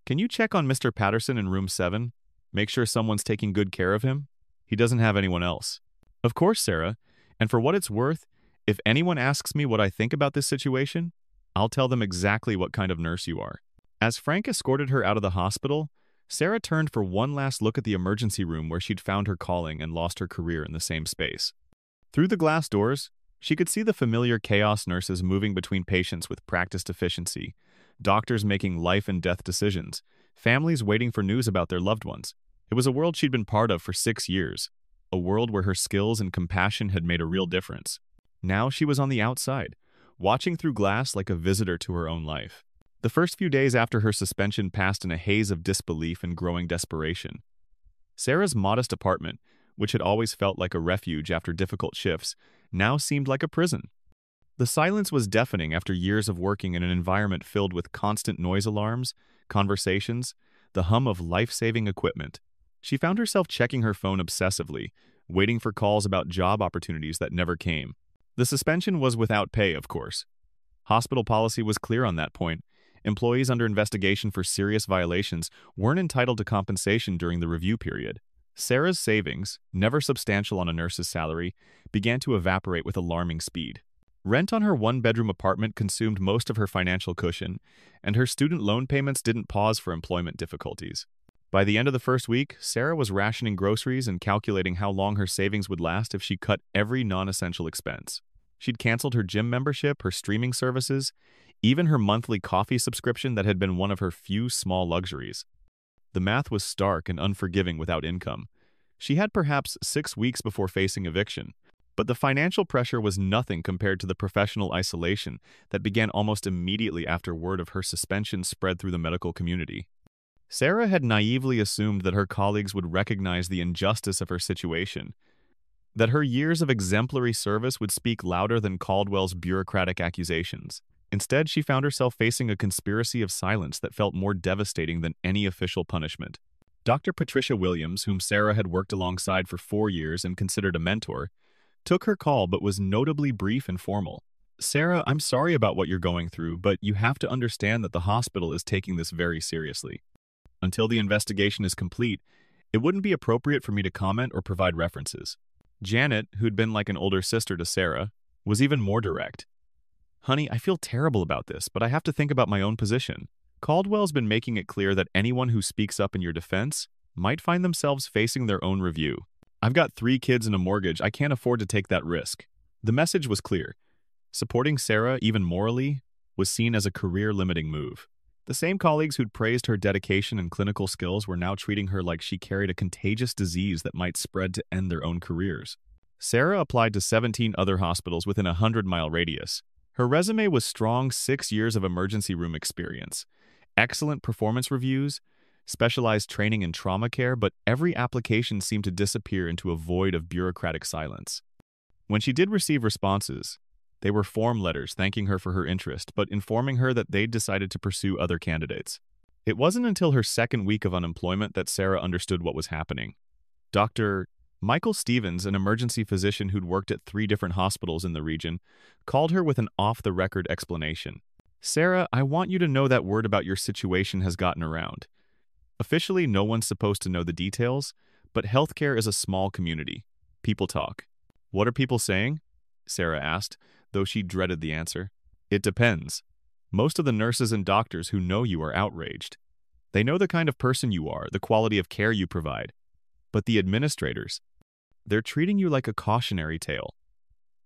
A: "Can you check on Mr. Patterson in room 7? Make sure someone's taking good care of him? He doesn't have anyone else." "Of course, Sarah. And for what it's worth, if anyone asks me what I think about this situation, I'll tell them exactly what kind of nurse you are." As Frank escorted her out of the hospital, Sarah turned for one last look at the emergency room where she'd found her calling and lost her career in the same space. Through the glass doors, she could see the familiar chaos nurses moving between patients with practiced efficiency, doctors making life and death decisions, families waiting for news about their loved ones. It was a world she'd been part of for 6 years, a world where her skills and compassion had made a real difference. Now she was on the outside, watching through glass like a visitor to her own life. The first few days after her suspension passed in a haze of disbelief and growing desperation. Sarah's modest apartment, which had always felt like a refuge after difficult shifts, now seemed like a prison. The silence was deafening after years of working in an environment filled with constant noise alarms, conversations, the hum of life-saving equipment. She found herself checking her phone obsessively, waiting for calls about job opportunities that never came. The suspension was without pay, of course. Hospital policy was clear on that point. Employees under investigation for serious violations weren't entitled to compensation during the review period. Sarah's savings, never substantial on a nurse's salary, began to evaporate with alarming speed. Rent on her one-bedroom apartment consumed most of her financial cushion, and her student loan payments didn't pause for employment difficulties. By the end of the first week, Sarah was rationing groceries and calculating how long her savings would last if she cut every non-essential expense. She'd canceled her gym membership, her streaming services, even her monthly coffee subscription that had been one of her few small luxuries. The math was stark and unforgiving without income. She had perhaps 6 weeks before facing eviction, but the financial pressure was nothing compared to the professional isolation that began almost immediately after word of her suspension spread through the medical community. Sarah had naively assumed that her colleagues would recognize the injustice of her situation, that her years of exemplary service would speak louder than Caldwell's bureaucratic accusations. Instead, she found herself facing a conspiracy of silence that felt more devastating than any official punishment. Dr. Patricia Williams, whom Sarah had worked alongside for 4 years and considered a mentor, took her call but was notably brief and formal. "Sarah, I'm sorry about what you're going through, but you have to understand that the hospital is taking this very seriously. Until the investigation is complete, it wouldn't be appropriate for me to comment or provide references." Janet, who'd been like an older sister to Sarah, was even more direct. "Honey, I feel terrible about this, but I have to think about my own position. Caldwell's been making it clear that anyone who speaks up in your defense might find themselves facing their own review. I've got 3 kids and a mortgage. I can't afford to take that risk." The message was clear. Supporting Sarah, even morally, was seen as a career-limiting move. The same colleagues who'd praised her dedication and clinical skills were now treating her like she carried a contagious disease that might spread to end their own careers. Sarah applied to 17 other hospitals within a 100-mile radius. Her resume was strong: 6 years of emergency room experience, excellent performance reviews, specialized training in trauma care, but every application seemed to disappear into a void of bureaucratic silence. When she did receive responses, they were form letters thanking her for her interest, but informing her that they'd decided to pursue other candidates. It wasn't until her second week of unemployment that Sarah understood what was happening. Dr. Michael Stevens, an emergency physician who'd worked at 3 different hospitals in the region, called her with an off-the-record explanation. "Sarah, I want you to know that word about your situation has gotten around. Officially, no one's supposed to know the details, but healthcare is a small community. People talk." "What are people saying?" Sarah asked, though she dreaded the answer. "It depends. Most of the nurses and doctors who know you are outraged. They know the kind of person you are, the quality of care you provide. But the administrators, they're treating you like a cautionary tale."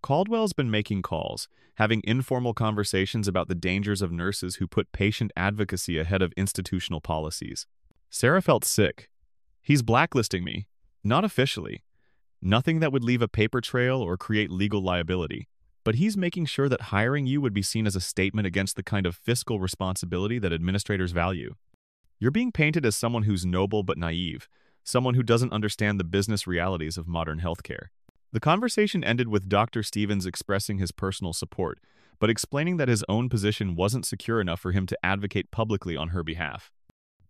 A: Caldwell's been making calls, having informal conversations about the dangers of nurses who put patient advocacy ahead of institutional policies. Sarah felt sick. "He's blacklisting me. Not officially. Nothing that would leave a paper trail or create legal liability. But he's making sure that hiring you would be seen as a statement against the kind of fiscal responsibility that administrators value. You're being painted as someone who's noble but naive, someone who doesn't understand the business realities of modern healthcare." The conversation ended with Dr. Stevens expressing his personal support, but explaining that his own position wasn't secure enough for him to advocate publicly on her behalf.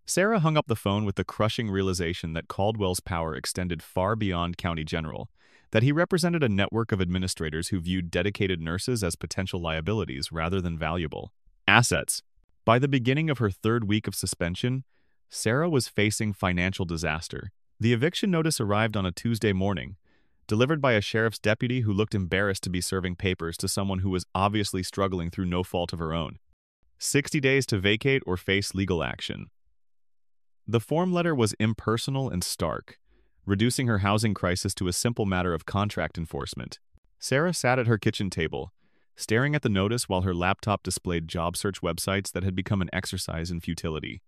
A: Sarah hung up the phone with the crushing realization that Caldwell's power extended far beyond County General, that he represented a network of administrators who viewed dedicated nurses as potential liabilities rather than valuable assets. By the beginning of her 3rd week of suspension, Sarah was facing financial disaster. The eviction notice arrived on a Tuesday morning, delivered by a sheriff's deputy who looked embarrassed to be serving papers to someone who was obviously struggling through no fault of her own. 60 days to vacate or face legal action. The form letter was impersonal and stark, reducing her housing crisis to a simple matter of contract enforcement. Sarah sat at her kitchen table, staring at the notice while her laptop displayed job search websites that had become an exercise in futility.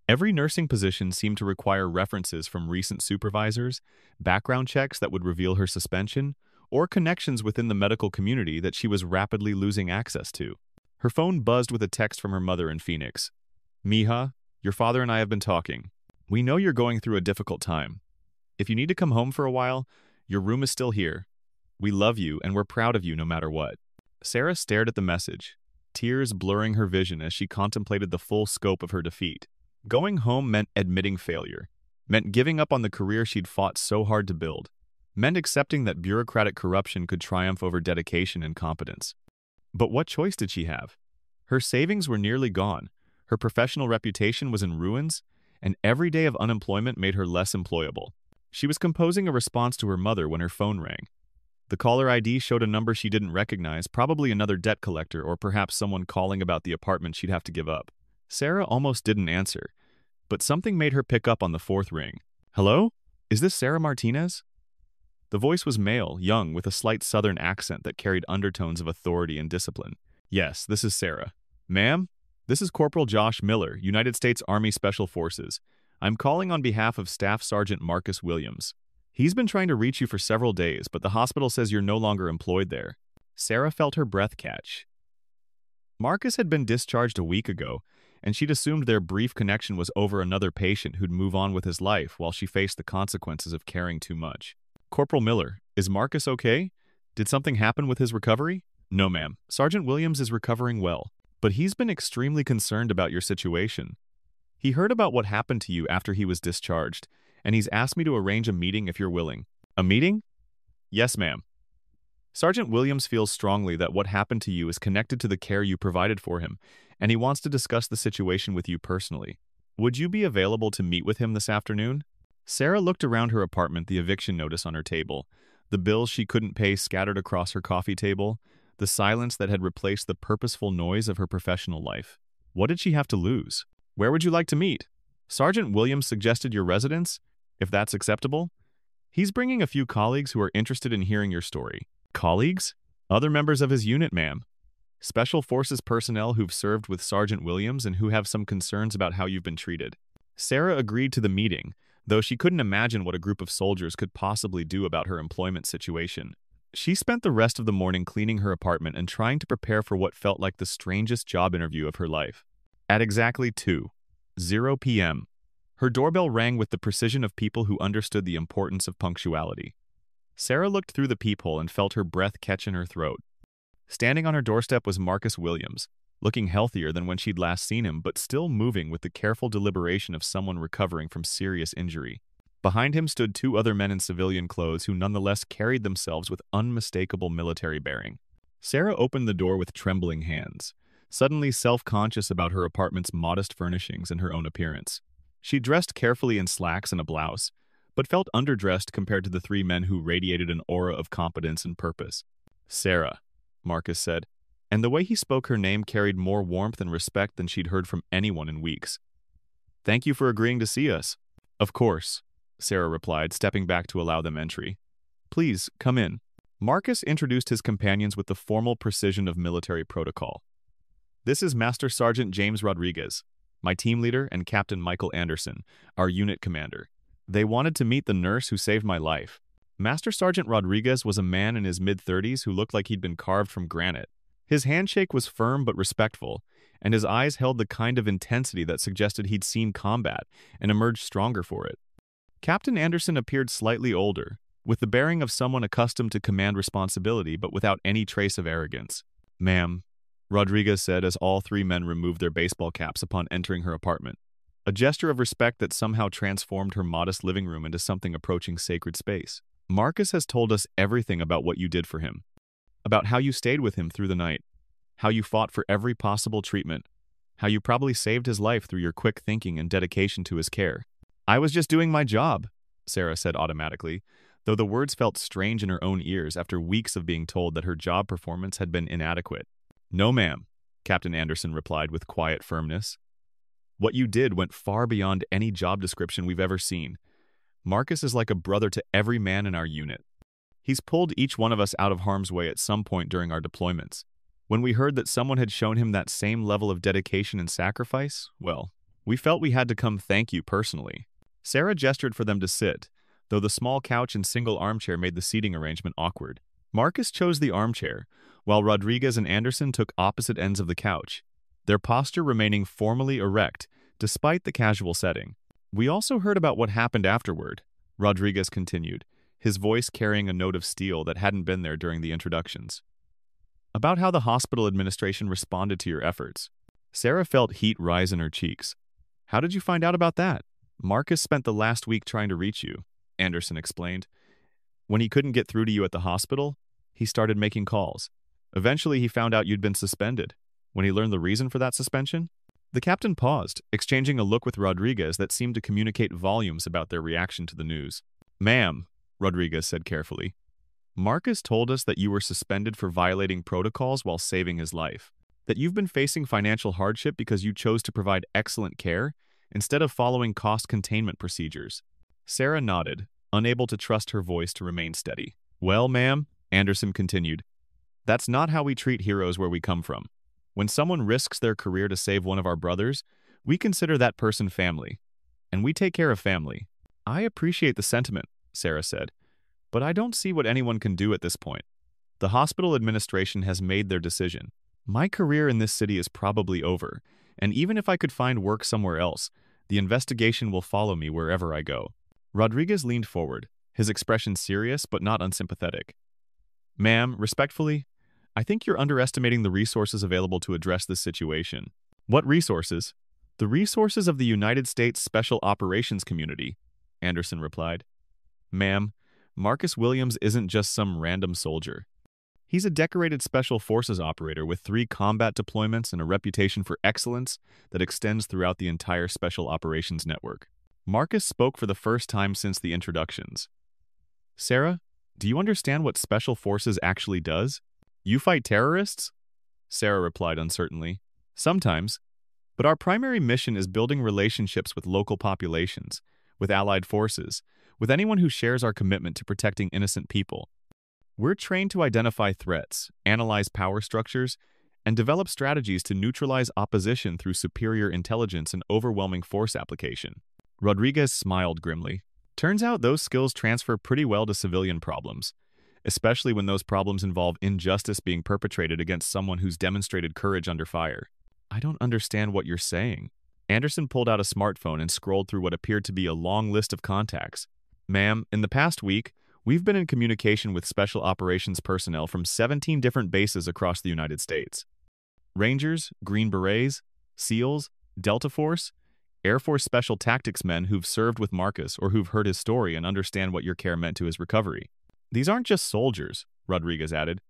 A: Every nursing position seemed to require references from recent supervisors, background checks that would reveal her suspension, or connections within the medical community that she was rapidly losing access to. Her phone buzzed with a text from her mother in Phoenix. "Mija, your father and I have been talking. We know you're going through a difficult time. If you need to come home for a while, your room is still here. We love you and we're proud of you no matter what." Sarah stared at the message, tears blurring her vision as she contemplated the full scope of her defeat. Going home meant admitting failure, meant giving up on the career she'd fought so hard to build, meant accepting that bureaucratic corruption could triumph over dedication and competence. But what choice did she have? Her savings were nearly gone, her professional reputation was in ruins, and every day of unemployment made her less employable. She was composing a response to her mother when her phone rang. The caller ID showed a number she didn't recognize, probably another debt collector or perhaps someone calling about the apartment she'd have to give up. Sarah almost didn't answer, but something made her pick up on the fourth ring. "Hello? Is this Sarah Martinez?" The voice was male, young, with a slight southern accent that carried undertones of authority and discipline. "Yes, this is Sarah." "Ma'am, this is Corporal Josh Miller, United States Army Special Forces. I'm calling on behalf of Staff Sergeant Marcus Williams. He's been trying to reach you for several days, but the hospital says you're no longer employed there." Sarah felt her breath catch. Marcus had been discharged a week ago, and she'd assumed their brief connection was over another patient who'd move on with his life while she faced the consequences of caring too much. "Corporal Miller, is Marcus okay? Did something happen with his recovery?" "No, ma'am. Sergeant Williams is recovering well, but he's been extremely concerned about your situation. He heard about what happened to you after he was discharged, and he's asked me to arrange a meeting if you're willing." "A meeting?" "Yes, ma'am. Sergeant Williams feels strongly that what happened to you is connected to the care you provided for him, and he wants to discuss the situation with you personally. Would you be available to meet with him this afternoon?" Sarah looked around her apartment, the eviction notice on her table, the bills she couldn't pay scattered across her coffee table, the silence that had replaced the purposeful noise of her professional life. What did she have to lose? "Where would you like to meet?" "Sergeant Williams suggested your residence, if that's acceptable. He's bringing a few colleagues who are interested in hearing your story." "Colleagues?" "Other members of his unit, ma'am. Special Forces personnel who've served with Sergeant Williams and who have some concerns about how you've been treated." Sarah agreed to the meeting, though she couldn't imagine what a group of soldiers could possibly do about her employment situation. She spent the rest of the morning cleaning her apartment and trying to prepare for what felt like the strangest job interview of her life. At exactly 2:00 p.m., her doorbell rang with the precision of people who understood the importance of punctuality. Sarah looked through the peephole and felt her breath catch in her throat. Standing on her doorstep was Marcus Williams, looking healthier than when she'd last seen him, but still moving with the careful deliberation of someone recovering from serious injury. Behind him stood two other men in civilian clothes who nonetheless carried themselves with unmistakable military bearing. Sarah opened the door with trembling hands, suddenly self-conscious about her apartment's modest furnishings and her own appearance. She dressed carefully in slacks and a blouse, but felt underdressed compared to the three men who radiated an aura of competence and purpose. "Sarah," Marcus said, and the way he spoke her name carried more warmth and respect than she'd heard from anyone in weeks. "Thank you for agreeing to see us." "Of course," Sarah replied, stepping back to allow them entry. "Please, come in." Marcus introduced his companions with the formal precision of military protocol. "This is Master Sergeant James Rodriguez, my team leader, and Captain Michael Anderson, our unit commander. They wanted to meet the nurse who saved my life." Master Sergeant Rodriguez was a man in his mid-30s who looked like he'd been carved from granite. His handshake was firm but respectful, and his eyes held the kind of intensity that suggested he'd seen combat and emerged stronger for it. Captain Anderson appeared slightly older, with the bearing of someone accustomed to command responsibility but without any trace of arrogance. "Ma'am," Rodriguez said as all three men removed their baseball caps upon entering her apartment, a gesture of respect that somehow transformed her modest living room into something approaching sacred space. "Marcus has told us everything about what you did for him, about how you stayed with him through the night, how you fought for every possible treatment, how you probably saved his life through your quick thinking and dedication to his care." "I was just doing my job," Sarah said automatically, though the words felt strange in her own ears after weeks of being told that her job performance had been inadequate. "No, ma'am," Captain Anderson replied with quiet firmness. "What you did went far beyond any job description we've ever seen. Marcus is like a brother to every man in our unit. He's pulled each one of us out of harm's way at some point during our deployments. When we heard that someone had shown him that same level of dedication and sacrifice, well, we felt we had to come thank you personally." Sarah gestured for them to sit, though the small couch and single armchair made the seating arrangement awkward. Marcus chose the armchair, while Rodriguez and Anderson took opposite ends of the couch, their posture remaining formally erect despite the casual setting. "We also heard about what happened afterward," Rodriguez continued, his voice carrying a note of steel that hadn't been there during the introductions. "About how the hospital administration responded to your efforts." Sarah felt heat rise in her cheeks. "How did you find out about that?" "Marcus spent the last week trying to reach you," Anderson explained. "When he couldn't get through to you at the hospital, he started making calls. Eventually, he found out you'd been suspended. When he learned the reason for that suspension..." The captain paused, exchanging a look with Rodriguez that seemed to communicate volumes about their reaction to the news. "Ma'am," Rodriguez said carefully, "Marcus told us that you were suspended for violating protocols while saving his life. That you've been facing financial hardship because you chose to provide excellent care instead of following cost containment procedures." Sarah nodded, unable to trust her voice to remain steady. "Well, ma'am," Anderson continued, "that's not how we treat heroes where we come from. When someone risks their career to save one of our brothers, we consider that person family. And we take care of family." "I appreciate the sentiment," Sarah said, "but I don't see what anyone can do at this point. The hospital administration has made their decision. My career in this city is probably over, and even if I could find work somewhere else, the investigation will follow me wherever I go." Rodriguez leaned forward, his expression serious but not unsympathetic. "Ma'am, respectfully, I think you're underestimating the resources available to address this situation." "What resources?" "The resources of the United States Special Operations Community," Anderson replied. "Ma'am, Marcus Williams isn't just some random soldier. He's a decorated Special Forces operator with 3 combat deployments and a reputation for excellence that extends throughout the entire Special Operations Network." Marcus spoke for the first time since the introductions. "Sarah, do you understand what Special Forces actually does?" "You fight terrorists?" Sarah replied uncertainly. "Sometimes. But our primary mission is building relationships with local populations, with allied forces, with anyone who shares our commitment to protecting innocent people. We're trained to identify threats, analyze power structures, and develop strategies to neutralize opposition through superior intelligence and overwhelming force application." Rodriguez smiled grimly. "Turns out those skills transfer pretty well to civilian problems, especially when those problems involve injustice being perpetrated against someone who's demonstrated courage under fire." "I don't understand what you're saying." Anderson pulled out a smartphone and scrolled through what appeared to be a long list of contacts. "Ma'am, in the past week, we've been in communication with special operations personnel from 17 different bases across the United States. Rangers, Green Berets, SEALs, Delta Force, Air Force Special Tactics men who've served with Marcus or who've heard his story and understand what your care meant to his recovery. These aren't just soldiers," Rodriguez added.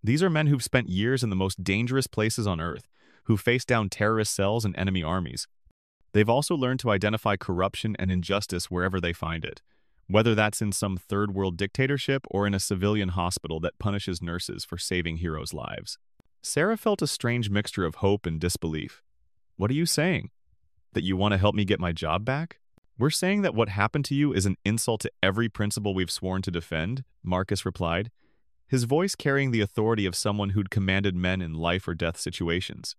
A: "These are men who've spent years in the most dangerous places on Earth, who faced down terrorist cells and enemy armies. They've also learned to identify corruption and injustice wherever they find it, whether that's in some third-world dictatorship or in a civilian hospital that punishes nurses for saving heroes' lives." Sarah felt a strange mixture of hope and disbelief. "What are you saying? That you want to help me get my job back?" "We're saying that what happened to you is an insult to every principle we've sworn to defend," Marcus replied, his voice carrying the authority of someone who'd commanded men in life-or-death situations.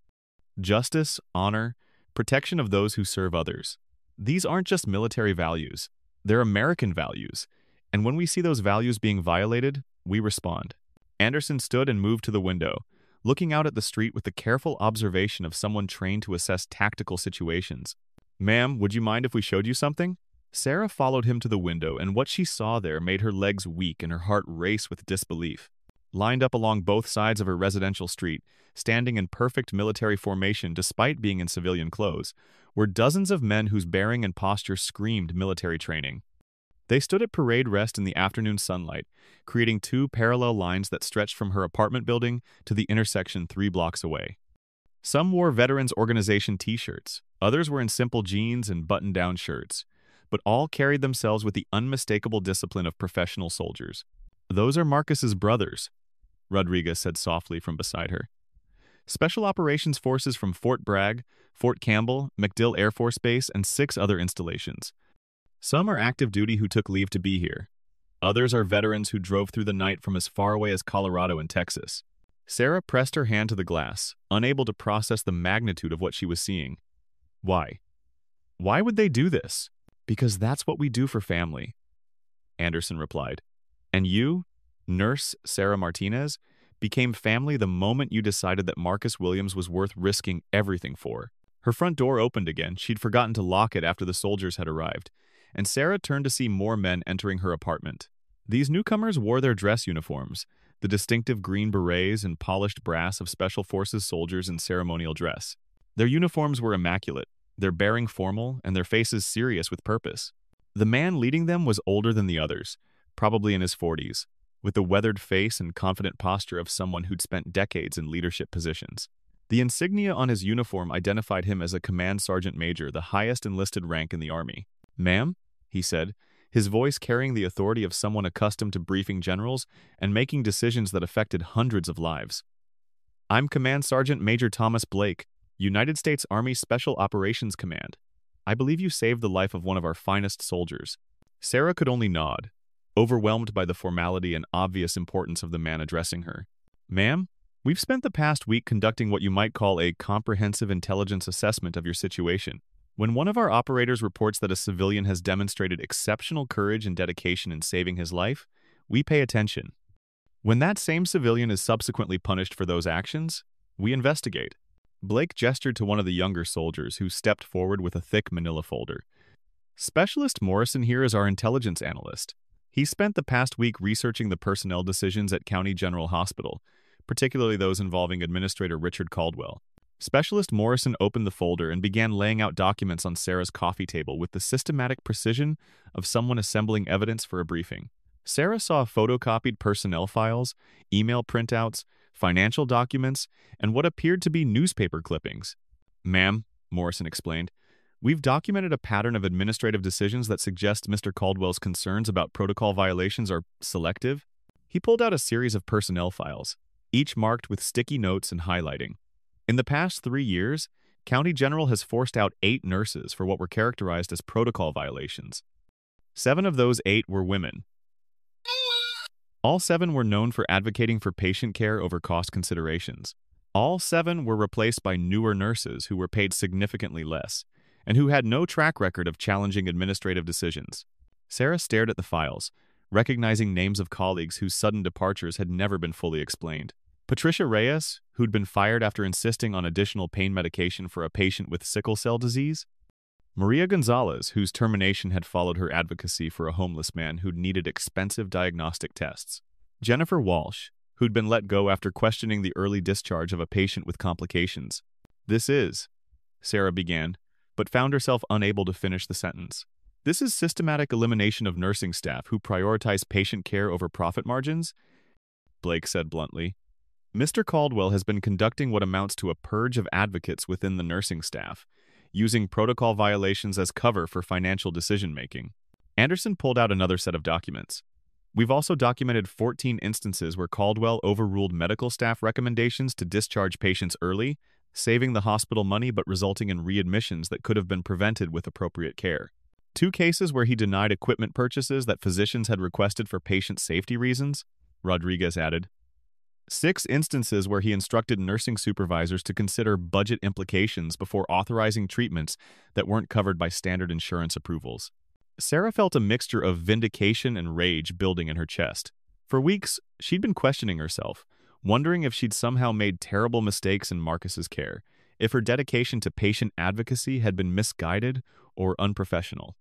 A: "Justice, honor, protection of those who serve others. These aren't just military values. They're American values. And when we see those values being violated, we respond." Anderson stood and moved to the window, looking out at the street with the careful observation of someone trained to assess tactical situations. "Ma'am, would you mind if we showed you something?" Sarah followed him to the window, and what she saw there made her legs weak and her heart race with disbelief. Lined up along both sides of her residential street, standing in perfect military formation despite being in civilian clothes, were dozens of men whose bearing and posture screamed military training. They stood at parade rest in the afternoon sunlight, creating 2 parallel lines that stretched from her apartment building to the intersection 3 blocks away. Some wore Veterans Organization t-shirts, others were in simple jeans and button-down shirts, but all carried themselves with the unmistakable discipline of professional soldiers. "Those are Marcus's brothers," Rodriguez said softly from beside her. "Special Operations Forces from Fort Bragg, Fort Campbell, MacDill Air Force Base, and 6 other installations. Some are active duty who took leave to be here. Others are veterans who drove through the night from as far away as Colorado and Texas." Sarah pressed her hand to the glass, unable to process the magnitude of what she was seeing. "Why? Why would they do this?" "Because that's what we do for family," Anderson replied. "And you? Nurse Sarah Martinez became family the moment you decided that Marcus Williams was worth risking everything for. Her front door opened again. She'd forgotten to lock it after the soldiers had arrived, and Sarah turned to see more men entering her apartment. These newcomers wore their dress uniforms, the distinctive green berets and polished brass of Special Forces soldiers in ceremonial dress. Their uniforms were immaculate, their bearing formal, and their faces serious with purpose. The man leading them was older than the others, probably in his 40s, with the weathered face and confident posture of someone who'd spent decades in leadership positions. The insignia on his uniform identified him as a command sergeant major, the highest enlisted rank in the Army. "Ma'am," he said, his voice carrying the authority of someone accustomed to briefing generals and making decisions that affected hundreds of lives. "I'm Command Sergeant Major Thomas Blake, United States Army Special Operations Command. I believe you saved the life of one of our finest soldiers." Sarah could only nod, overwhelmed by the formality and obvious importance of the man addressing her. "Ma'am, we've spent the past week conducting what you might call a comprehensive intelligence assessment of your situation. When one of our operators reports that a civilian has demonstrated exceptional courage and dedication in saving his life, we pay attention. When that same civilian is subsequently punished for those actions, we investigate." Blake gestured to one of the younger soldiers who stepped forward with a thick manila folder. "Specialist Morrison here is our intelligence analyst. He spent the past week researching the personnel decisions at County General Hospital, particularly those involving Administrator Richard Caldwell." Specialist Morrison opened the folder and began laying out documents on Sarah's coffee table with the systematic precision of someone assembling evidence for a briefing. Sarah saw photocopied personnel files, email printouts, financial documents, and what appeared to be newspaper clippings. "Ma'am," Morrison explained, "we've documented a pattern of administrative decisions that suggest Mr. Caldwell's concerns about protocol violations are selective." He pulled out a series of personnel files, each marked with sticky notes and highlighting. "In the past 3 years, County General has forced out 8 nurses for what were characterized as protocol violations. 7 of those 8 were women. All 7 were known for advocating for patient care over cost considerations. All 7 were replaced by newer nurses who were paid significantly less, and who had no track record of challenging administrative decisions." Sarah stared at the files, recognizing names of colleagues whose sudden departures had never been fully explained. Patricia Reyes, who'd been fired after insisting on additional pain medication for a patient with sickle cell disease. Maria Gonzalez, whose termination had followed her advocacy for a homeless man who'd needed expensive diagnostic tests. Jennifer Walsh, who'd been let go after questioning the early discharge of a patient with complications. "This is," Sarah began, but found herself unable to finish the sentence. "This is systematic elimination of nursing staff who prioritize patient care over profit margins," Blake said bluntly. "Mr. Caldwell has been conducting what amounts to a purge of advocates within the nursing staff, using protocol violations as cover for financial decision-making." Anderson pulled out another set of documents. "We've also documented 14 instances where Caldwell overruled medical staff recommendations to discharge patients early, saving the hospital money but resulting in readmissions that could have been prevented with appropriate care. 2 cases where he denied equipment purchases that physicians had requested for patient safety reasons," Rodriguez added. 6 instances where he instructed nursing supervisors to consider budget implications before authorizing treatments that weren't covered by standard insurance approvals." Sarah felt a mixture of vindication and rage building in her chest. For weeks, she'd been questioning herself, wondering if she'd somehow made terrible mistakes in Marcus's care, if her dedication to patient advocacy had been misguided or unprofessional.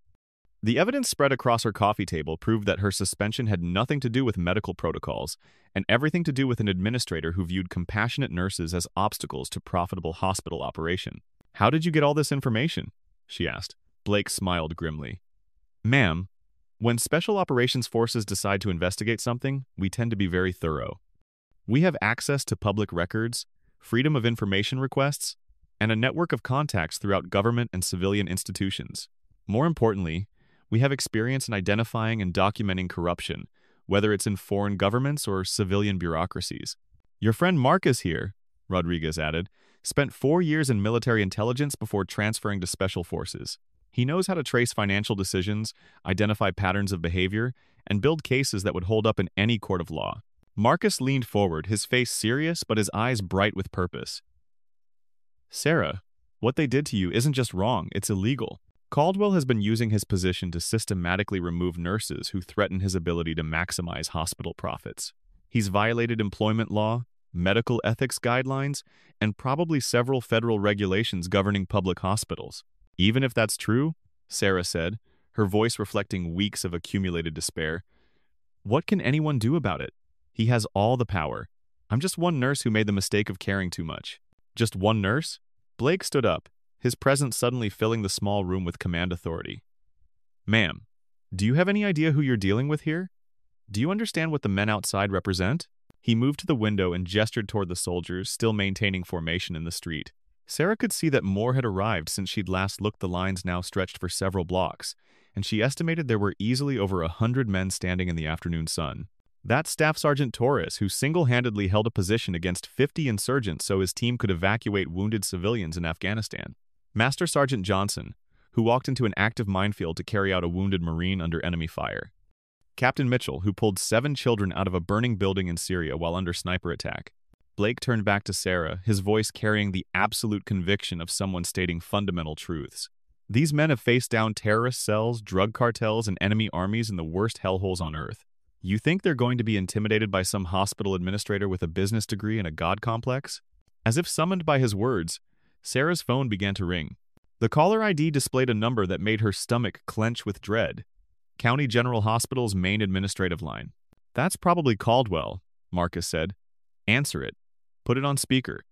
A: The evidence spread across her coffee table proved that her suspension had nothing to do with medical protocols and everything to do with an administrator who viewed compassionate nurses as obstacles to profitable hospital operation. "How did you get all this information?" she asked. Blake smiled grimly. "Ma'am, when Special Operations Forces decide to investigate something, we tend to be very thorough. We have access to public records, freedom of information requests, and a network of contacts throughout government and civilian institutions. More importantly, we have experience in identifying and documenting corruption, whether it's in foreign governments or civilian bureaucracies. Your friend Marcus here," Rodriguez added, "spent 4 years in military intelligence before transferring to Special Forces. He knows how to trace financial decisions, identify patterns of behavior, and build cases that would hold up in any court of law." Marcus leaned forward, his face serious but his eyes bright with purpose. "Sarah, what they did to you isn't just wrong, it's illegal. Caldwell has been using his position to systematically remove nurses who threaten his ability to maximize hospital profits. He's violated employment law, medical ethics guidelines, and probably several federal regulations governing public hospitals. Even if that's true, Sarah said, her voice reflecting weeks of accumulated despair, what can anyone do about it? He has all the power. I'm just one nurse who made the mistake of caring too much. Just one nurse? Blake stood up, his presence suddenly filling the small room with command authority. Ma'am, do you have any idea who you're dealing with here? Do you understand what the men outside represent? He moved to the window and gestured toward the soldiers, still maintaining formation in the street. Sarah could see that more had arrived since she'd last looked. The lines now stretched for several blocks, and she estimated there were easily over 100 men standing in the afternoon sun. That's Staff Sergeant Torres, who single-handedly held a position against 50 insurgents so his team could evacuate wounded civilians in Afghanistan. Master Sergeant Johnson, who walked into an active minefield to carry out a wounded Marine under enemy fire. Captain Mitchell, who pulled 7 children out of a burning building in Syria while under sniper attack. Blake turned back to Sarah, his voice carrying the absolute conviction of someone stating fundamental truths. These men have faced down terrorist cells, drug cartels, and enemy armies in the worst hellholes on Earth. You think they're going to be intimidated by some hospital administrator with a business degree and a god complex? As if summoned by his words, Sarah's phone began to ring. The caller ID displayed a number that made her stomach clench with dread. County General Hospital's main administrative line. That's probably Caldwell, Marcus said. Answer it. Put it on speaker.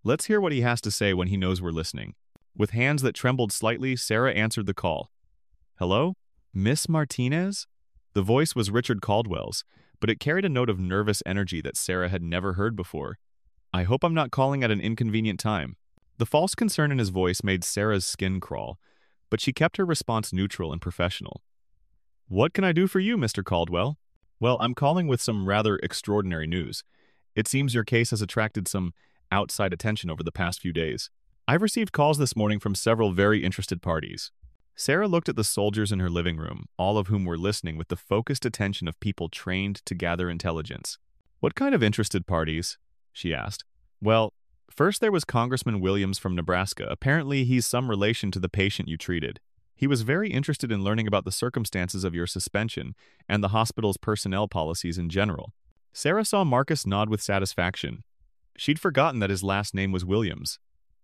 A: Let's hear what he has to say when he knows we're listening. With hands that trembled slightly, Sarah answered the call. Hello? Miss Martinez? The voice was Richard Caldwell's, but it carried a note of nervous energy that Sarah had never heard before. I hope I'm not calling at an inconvenient time. The false concern in his voice made Sarah's skin crawl, but she kept her response neutral and professional. What can I do for you, Mr. Caldwell? Well, I'm calling with some rather extraordinary news. It seems your case has attracted some outside attention over the past few days. I've received calls this morning from several very interested parties. Sarah looked at the soldiers in her living room, all of whom were listening with the focused attention of people trained to gather intelligence. What kind of interested parties? She asked. Well, first there was Congressman Williams from Nebraska. Apparently he's some relation to the patient you treated. He was very interested in learning about the circumstances of your suspension and the hospital's personnel policies in general. Sarah saw Marcus nod with satisfaction. She'd forgotten that his last name was Williams.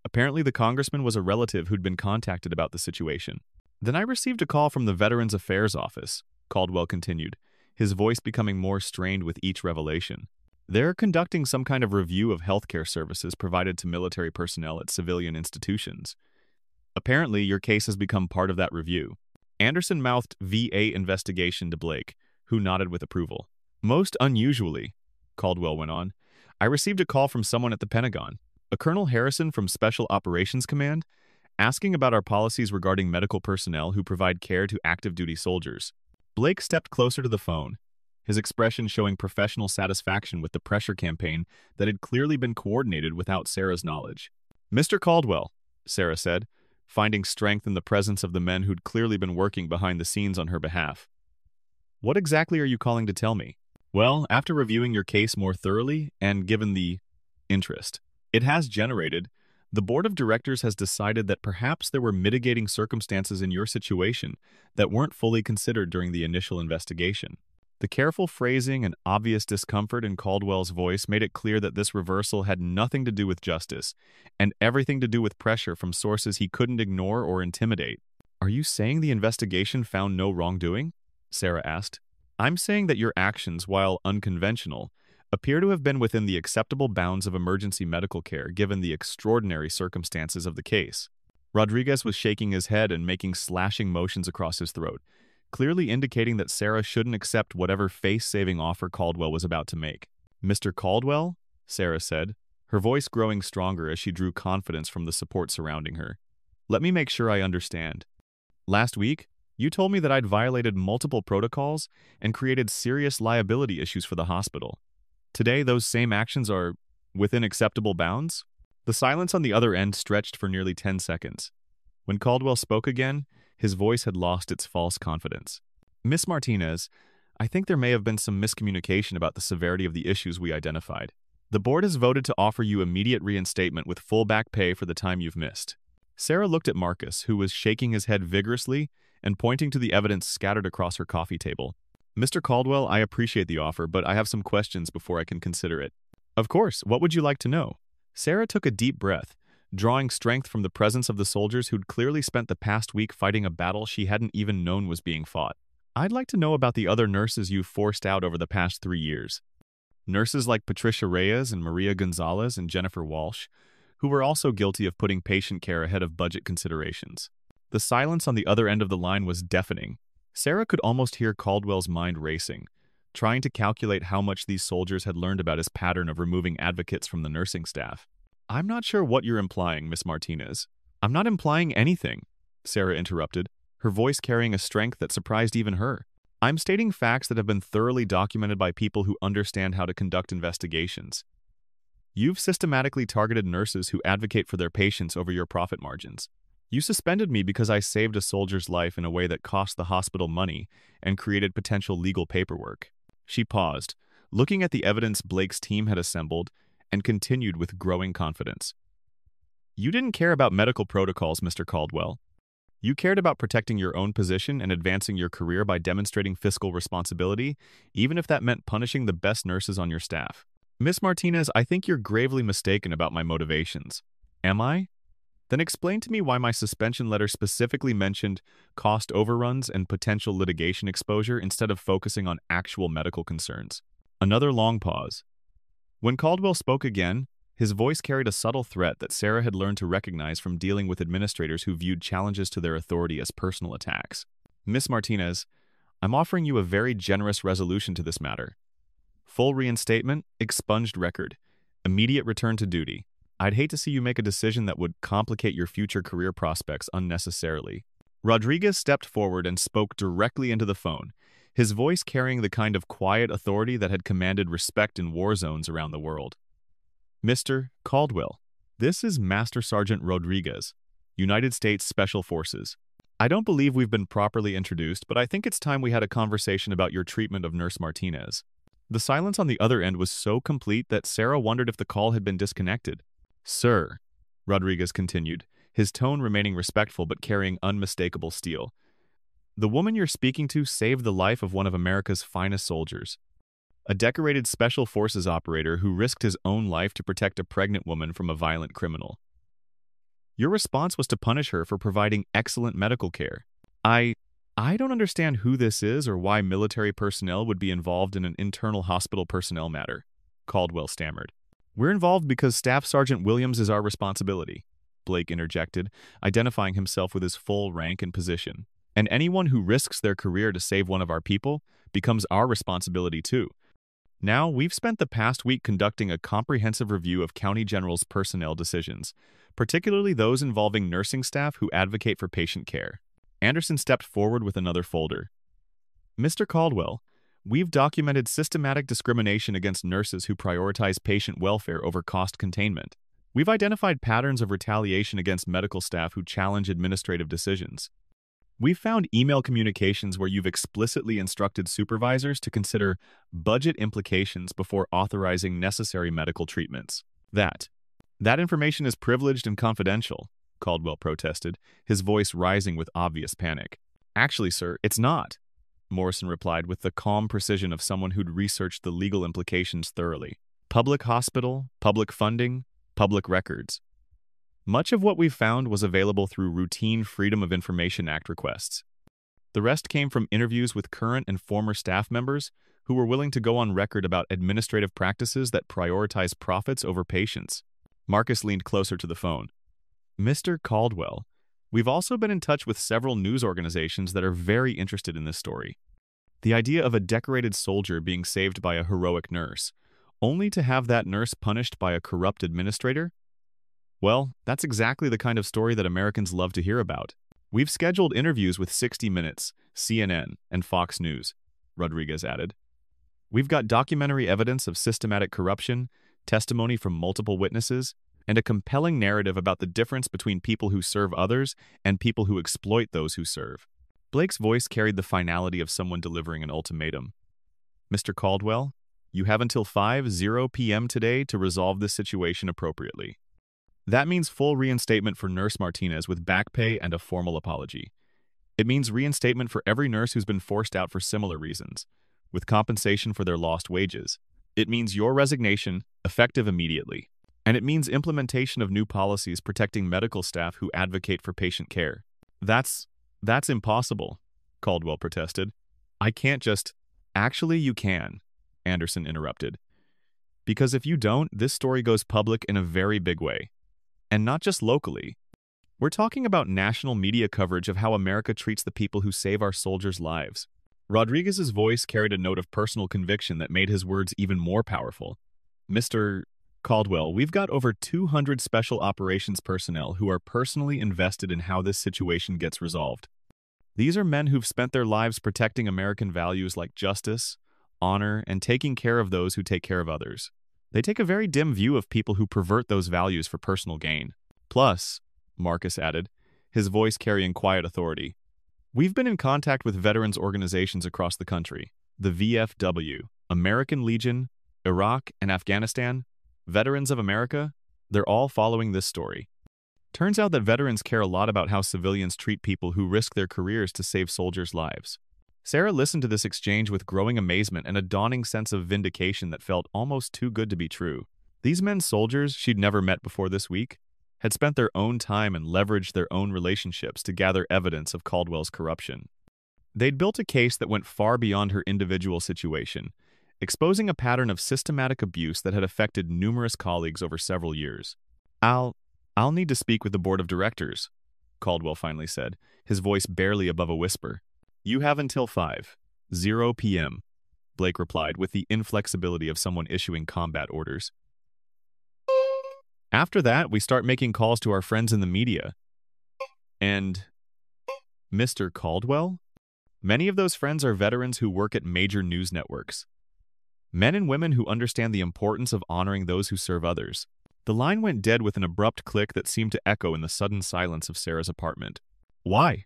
A: Apparently the congressman was a relative who'd been contacted about the situation. Then I received a call from the Veterans Affairs Office, Caldwell continued, his voice becoming more strained with each revelation. They're conducting some kind of review of healthcare services provided to military personnel at civilian institutions. Apparently, your case has become part of that review. Anderson mouthed VA investigation to Blake, who nodded with approval. Most unusually, Caldwell went on, I received a call from someone at the Pentagon, a Colonel Harrison from Special Operations Command, asking about our policies regarding medical personnel who provide care to active duty soldiers. Blake stepped closer to the phone, his expression showing professional satisfaction with the pressure campaign that had clearly been coordinated without Sarah's knowledge. Mr. Caldwell, Sarah said, finding strength in the presence of the men who'd clearly been working behind the scenes on her behalf. What exactly are you calling to tell me? Well, after reviewing your case more thoroughly and given the interest it has generated, the board of directors has decided that perhaps there were mitigating circumstances in your situation that weren't fully considered during the initial investigation. The careful phrasing and obvious discomfort in Caldwell's voice made it clear that this reversal had nothing to do with justice and everything to do with pressure from sources he couldn't ignore or intimidate. Are you saying the investigation found no wrongdoing? Sarah asked. I'm saying that your actions, while unconventional, appear to have been within the acceptable bounds of emergency medical care given the extraordinary circumstances of the case. Rodriguez was shaking his head and making slashing motions across his throat, clearly indicating that Sarah shouldn't accept whatever face-saving offer Caldwell was about to make. Mr. Caldwell? Sarah said, her voice growing stronger as she drew confidence from the support surrounding her. Let me make sure I understand. Last week, you told me that I'd violated multiple protocols and created serious liability issues for the hospital. Today, those same actions are within acceptable bounds? The silence on the other end stretched for nearly 10 seconds. When Caldwell spoke again, his voice had lost its false confidence. Miss Martinez, I think there may have been some miscommunication about the severity of the issues we identified. The board has voted to offer you immediate reinstatement with full back pay for the time you've missed. Sarah looked at Marcus, who was shaking his head vigorously and pointing to the evidence scattered across her coffee table. Mr. Caldwell, I appreciate the offer, but I have some questions before I can consider it. Of course, what would you like to know? Sarah took a deep breath, drawing strength from the presence of the soldiers who'd clearly spent the past week fighting a battle she hadn't even known was being fought. I'd like to know about the other nurses you've forced out over the past 3 years. Nurses like Patricia Reyes and Maria Gonzalez and Jennifer Walsh, who were also guilty of putting patient care ahead of budget considerations. The silence on the other end of the line was deafening. Sarah could almost hear Caldwell's mind racing, trying to calculate how much these soldiers had learned about his pattern of removing advocates from the nursing staff. I'm not sure what you're implying, Miss Martinez. I'm not implying anything, Sarah interrupted, her voice carrying a strength that surprised even her. I'm stating facts that have been thoroughly documented by people who understand how to conduct investigations. You've systematically targeted nurses who advocate for their patients over your profit margins. You suspended me because I saved a soldier's life in a way that cost the hospital money and created potential legal paperwork. She paused, looking at the evidence Blake's team had assembled, and continued with growing confidence. You didn't care about medical protocols, Mr. Caldwell. You cared about protecting your own position and advancing your career by demonstrating fiscal responsibility, even if that meant punishing the best nurses on your staff. Miss Martinez, I think you're gravely mistaken about my motivations. Am I? Then explain to me why my suspension letter specifically mentioned cost overruns and potential litigation exposure instead of focusing on actual medical concerns. Another long pause. When Caldwell spoke again, his voice carried a subtle threat that Sarah had learned to recognize from dealing with administrators who viewed challenges to their authority as personal attacks. Miss Martinez, I'm offering you a very generous resolution to this matter. Full reinstatement, expunged record, immediate return to duty. I'd hate to see you make a decision that would complicate your future career prospects unnecessarily. Rodriguez stepped forward and spoke directly into the phone, his voice carrying the kind of quiet authority that had commanded respect in war zones around the world. Mr. Caldwell, this is Master Sergeant Rodriguez, United States Special Forces. I don't believe we've been properly introduced, but I think it's time we had a conversation about your treatment of Nurse Martinez. The silence on the other end was so complete that Sarah wondered if the call had been disconnected. Sir, Rodriguez continued, his tone remaining respectful but carrying unmistakable steel. The woman you're speaking to saved the life of one of America's finest soldiers, a decorated Special Forces operator who risked his own life to protect a pregnant woman from a violent criminal. Your response was to punish her for providing excellent medical care. I don't understand who this is or why military personnel would be involved in an internal hospital personnel matter, Caldwell stammered. We're involved because Staff Sergeant Williams is our responsibility, Blake interjected, identifying himself with his full rank and position. And anyone who risks their career to save one of our people becomes our responsibility too. Now, we've spent the past week conducting a comprehensive review of County General's personnel decisions, particularly those involving nursing staff who advocate for patient care. Anderson stepped forward with another folder. Mr. Caldwell, we've documented systematic discrimination against nurses who prioritize patient welfare over cost containment. We've identified patterns of retaliation against medical staff who challenge administrative decisions. We've found email communications where you've explicitly instructed supervisors to consider budget implications before authorizing necessary medical treatments. That information is privileged and confidential, Caldwell protested, his voice rising with obvious panic. Actually, sir, it's not, Morrison replied with the calm precision of someone who'd researched the legal implications thoroughly. Public hospital, public funding, public records. Much of what we've found was available through routine Freedom of Information Act requests. The rest came from interviews with current and former staff members who were willing to go on record about administrative practices that prioritize profits over patients. Marcus leaned closer to the phone. Mr. Caldwell, we've also been in touch with several news organizations that are very interested in this story. The idea of a decorated soldier being saved by a heroic nurse, only to have that nurse punished by a corrupt administrator? Well, that's exactly the kind of story that Americans love to hear about. We've scheduled interviews with 60 Minutes, CNN, and Fox News, Rodriguez added. We've got documentary evidence of systematic corruption, testimony from multiple witnesses, and a compelling narrative about the difference between people who serve others and people who exploit those who serve. Blake's voice carried the finality of someone delivering an ultimatum. Mr. Caldwell, you have until 5:00 p.m. today to resolve this situation appropriately. That means full reinstatement for Nurse Martinez with back pay and a formal apology. It means reinstatement for every nurse who's been forced out for similar reasons, with compensation for their lost wages. It means your resignation, effective immediately. And it means implementation of new policies protecting medical staff who advocate for patient care. That's impossible, Caldwell protested. I can't just... Actually, you can, Anderson interrupted. Because if you don't, this story goes public in a very big way. And not just locally. We're talking about national media coverage of how America treats the people who save our soldiers' lives. Rodriguez's voice carried a note of personal conviction that made his words even more powerful. Mr. Caldwell, we've got over 200 special operations personnel who are personally invested in how this situation gets resolved. These are men who've spent their lives protecting American values like justice, honor, and taking care of those who take care of others. They take a very dim view of people who pervert those values for personal gain. Plus, Marcus added, his voice carrying quiet authority, we've been in contact with veterans organizations across the country. The VFW, American Legion, Iraq and Afghanistan, Veterans of America, they're all following this story. Turns out that veterans care a lot about how civilians treat people who risk their careers to save soldiers' lives. Sarah listened to this exchange with growing amazement and a dawning sense of vindication that felt almost too good to be true. These men soldiers she'd never met before this week had spent their own time and leveraged their own relationships to gather evidence of Caldwell's corruption. They'd built a case that went far beyond her individual situation, exposing a pattern of systematic abuse that had affected numerous colleagues over several years. I'll need to speak with the board of directors, Caldwell finally said, his voice barely above a whisper. You have until 5:00 p.m., Blake replied with the inflexibility of someone issuing combat orders. After that, we start making calls to our friends in the media. And Mr. Caldwell? Many of those friends are veterans who work at major news networks. Men and women who understand the importance of honoring those who serve others. The line went dead with an abrupt click that seemed to echo in the sudden silence of Sarah's apartment. Why?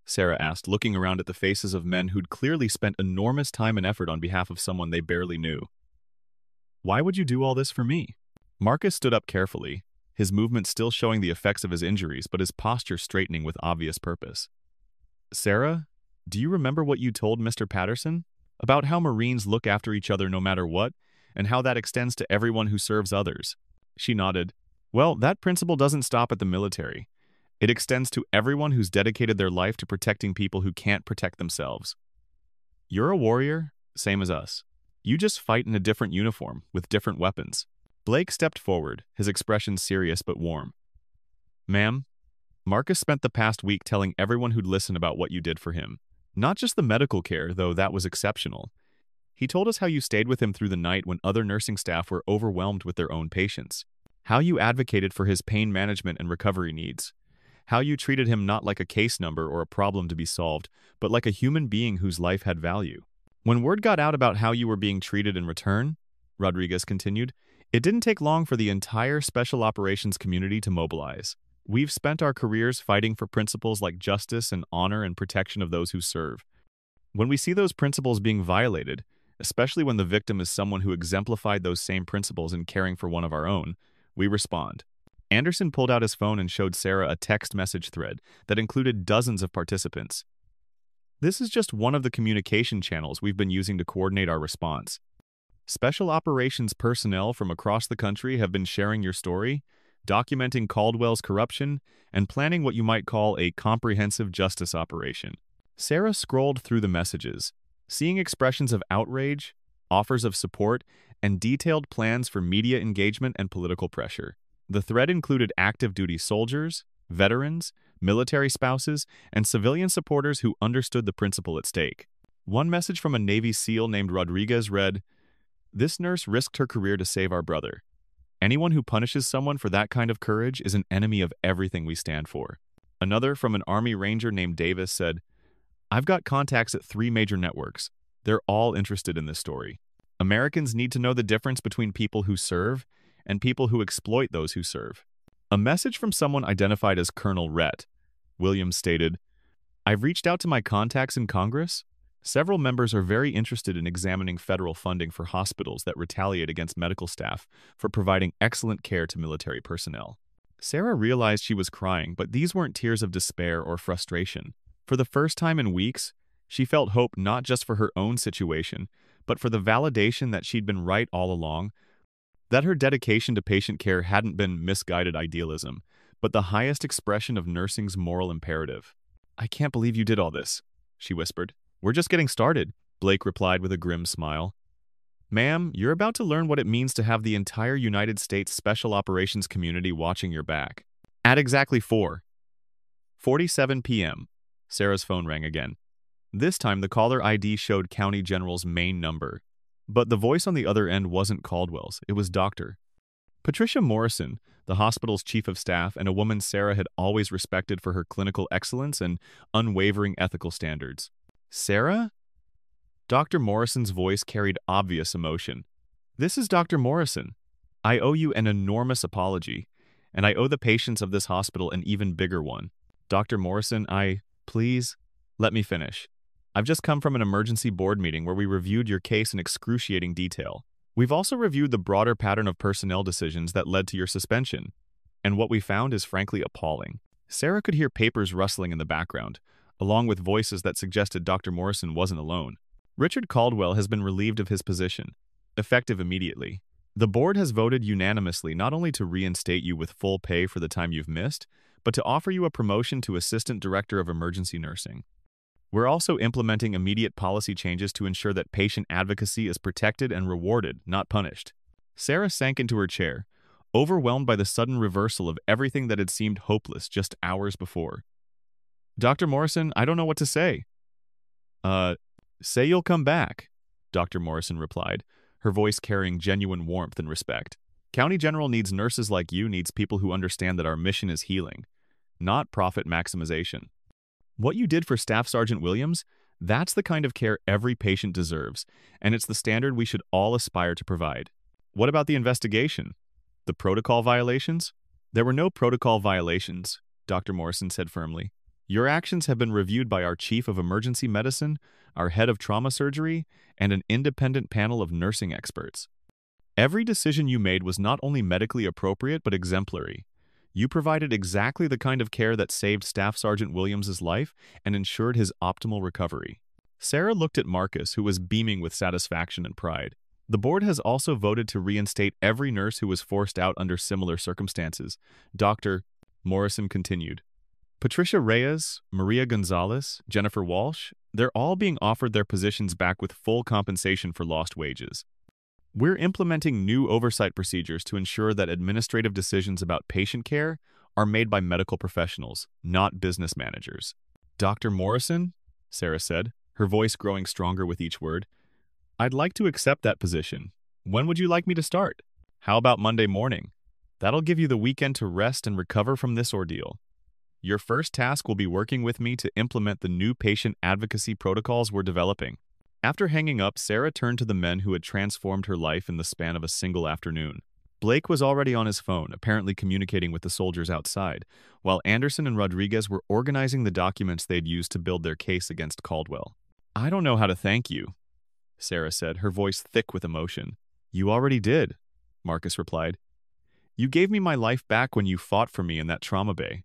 A: Sarah asked, looking around at the faces of men who'd clearly spent enormous time and effort on behalf of someone they barely knew. Why would you do all this for me? Marcus stood up carefully, his movement still showing the effects of his injuries, but his posture straightening with obvious purpose. Sarah, do you remember what you told Mr. Patterson? About how Marines look after each other no matter what, and how that extends to everyone who serves others. She nodded. Well, that principle doesn't stop at the military. It extends to everyone who's dedicated their life to protecting people who can't protect themselves. You're a warrior, same as us. You just fight in a different uniform, with different weapons. Blake stepped forward, his expression serious but warm. Ma'am, Marcus spent the past week telling everyone who'd listen about what you did for him. Not just the medical care, though that was exceptional. He told us how you stayed with him through the night when other nursing staff were overwhelmed with their own patients. How you advocated for his pain management and recovery needs. How you treated him not like a case number or a problem to be solved, but like a human being whose life had value. When word got out about how you were being treated in return, Rodriguez continued, it didn't take long for the entire special operations community to mobilize. We've spent our careers fighting for principles like justice and honor and protection of those who serve. When we see those principles being violated, especially when the victim is someone who exemplified those same principles in caring for one of our own, we respond. Anderson pulled out his phone and showed Sarah a text message thread that included dozens of participants. This is just one of the communication channels we've been using to coordinate our response. Special operations personnel from across the country have been sharing your story, documenting Caldwell's corruption, and planning what you might call a comprehensive justice operation. Sarah scrolled through the messages, seeing expressions of outrage, offers of support, and detailed plans for media engagement and political pressure. The thread included active duty soldiers, veterans, military spouses, and civilian supporters who understood the principle at stake. One message from a Navy SEAL named Rodriguez read, "This nurse risked her career to save our brother. Anyone who punishes someone for that kind of courage is an enemy of everything we stand for." Another from an Army Ranger named Davis said, "I've got contacts at 3 major networks. They're all interested in this story. Americans need to know the difference between people who serve and people who exploit those who serve." A message from someone identified as Colonel Rhett Williams stated, "I've reached out to my contacts in Congress. Several members are very interested in examining federal funding for hospitals that retaliate against medical staff for providing excellent care to military personnel." Sarah realized she was crying, but these weren't tears of despair or frustration. For the first time in weeks, she felt hope not just for her own situation, but for the validation that she'd been right all along, that her dedication to patient care hadn't been misguided idealism, but the highest expression of nursing's moral imperative. "I can't believe you did all this," she whispered. "We're just getting started," Blake replied with a grim smile. "Ma'am, you're about to learn what it means to have the entire United States Special Operations community watching your back." At exactly 4:47 p.m., Sarah's phone rang again. This time, the caller ID showed County General's main number. But the voice on the other end wasn't Caldwell's, it was Dr. Patricia Morrison, the hospital's chief of staff and a woman Sarah had always respected for her clinical excellence and unwavering ethical standards. "Sarah?" Dr. Morrison's voice carried obvious emotion. "This is Dr. Morrison. I owe you an enormous apology, and I owe the patients of this hospital an even bigger one. Dr. Morrison, please, let me finish. I've just come from an emergency board meeting where we reviewed your case in excruciating detail. We've also reviewed the broader pattern of personnel decisions that led to your suspension, and what we found is frankly appalling." Sarah could hear papers rustling in the background, along with voices that suggested Dr. Morrison wasn't alone. "Richard Caldwell has been relieved of his position, effective immediately. The board has voted unanimously not only to reinstate you with full pay for the time you've missed, but to offer you a promotion to Assistant Director of Emergency Nursing. We're also implementing immediate policy changes to ensure that patient advocacy is protected and rewarded, not punished." Sarah sank into her chair, overwhelmed by the sudden reversal of everything that had seemed hopeless just hours before. "Dr. Morrison, I don't know what to say." Say you'll come back," Dr. Morrison replied, her voice carrying genuine warmth and respect. "County General needs nurses like you, needs people who understand that our mission is healing, not profit maximization. What you did for Staff Sergeant Williams, that's the kind of care every patient deserves, and it's the standard we should all aspire to provide." "What about the investigation? The protocol violations?" "There were no protocol violations," Dr. Morrison said firmly. "Your actions have been reviewed by our Chief of Emergency Medicine, our Head of Trauma Surgery, and an independent panel of nursing experts. Every decision you made was not only medically appropriate but exemplary. You provided exactly the kind of care that saved Staff Sergeant Williams' life and ensured his optimal recovery." Sarah looked at Marcus, who was beaming with satisfaction and pride. "The board has also voted to reinstate every nurse who was forced out under similar circumstances," Dr. Morrison continued. "Patricia Reyes, Maria Gonzalez, Jennifer Walsh, they're all being offered their positions back with full compensation for lost wages. We're implementing new oversight procedures to ensure that administrative decisions about patient care are made by medical professionals, not business managers." "Dr. Morrison," Sarah said, her voice growing stronger with each word, "I'd like to accept that position. When would you like me to start? How about Monday morning? That'll give you the weekend to rest and recover from this ordeal. Your first task will be working with me to implement the new patient advocacy protocols we're developing." After hanging up, Sarah turned to the men who had transformed her life in the span of a single afternoon. Blake was already on his phone, apparently communicating with the soldiers outside, while Anderson and Rodriguez were organizing the documents they'd used to build their case against Caldwell. "I don't know how to thank you," Sarah said, her voice thick with emotion. "You already did," Marcus replied. "You gave me my life back when you fought for me in that trauma bay.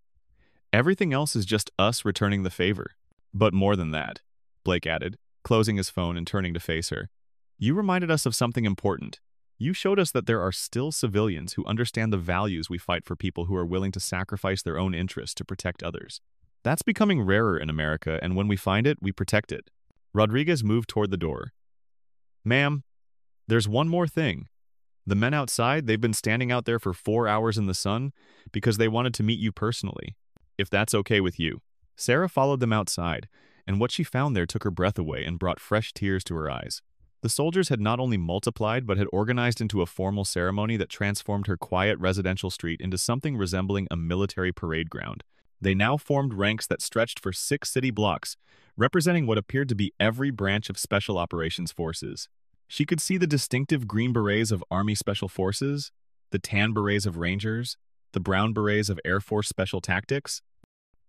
A: Everything else is just us returning the favor. But more than that," Blake added, closing his phone and turning to face her. "You reminded us of something important. You showed us that there are still civilians who understand the values we fight for, people who are willing to sacrifice their own interests to protect others. That's becoming rarer in America, and when we find it, we protect it." Rodriguez moved toward the door. "Ma'am, there's one more thing. The men outside, they've been standing out there for 4 hours in the sun because they wanted to meet you personally. If that's okay with you." Sarah followed them outside, and what she found there took her breath away and brought fresh tears to her eyes. The soldiers had not only multiplied but had organized into a formal ceremony that transformed her quiet residential street into something resembling a military parade ground. They now formed ranks that stretched for 6 city blocks, representing what appeared to be every branch of Special Operations Forces. She could see the distinctive green berets of Army Special Forces, the tan berets of Rangers, the brown berets of Air Force Special Tactics.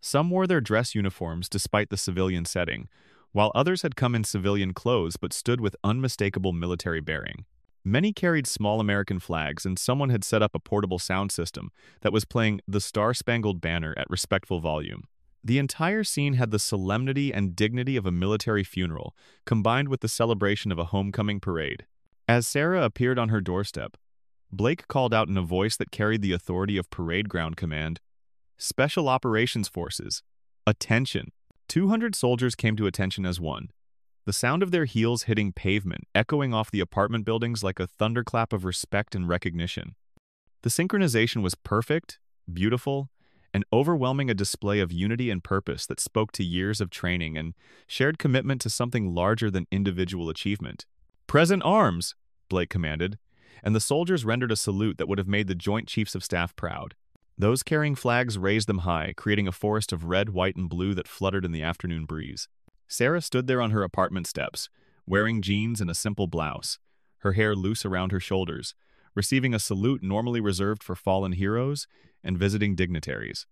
A: Some wore their dress uniforms despite the civilian setting, while others had come in civilian clothes but stood with unmistakable military bearing. Many carried small American flags, and someone had set up a portable sound system that was playing the Star-Spangled Banner at respectful volume. The entire scene had the solemnity and dignity of a military funeral, combined with the celebration of a homecoming parade. As Sarah appeared on her doorstep, Blake called out in a voice that carried the authority of parade ground command, "Special Operations Forces, attention!" 200 soldiers came to attention as one, the sound of their heels hitting pavement echoing off the apartment buildings like a thunderclap of respect and recognition. The synchronization was perfect, beautiful, and overwhelming, a display of unity and purpose that spoke to years of training and shared commitment to something larger than individual achievement. "Present arms!" Blake commanded, and the soldiers rendered a salute that would have made the Joint Chiefs of Staff proud. Those carrying flags raised them high, creating a forest of red, white, and blue that fluttered in the afternoon breeze. Sarah stood there on her apartment steps, wearing jeans and a simple blouse, her hair loose around her shoulders, receiving a salute normally reserved for fallen heroes and visiting dignitaries.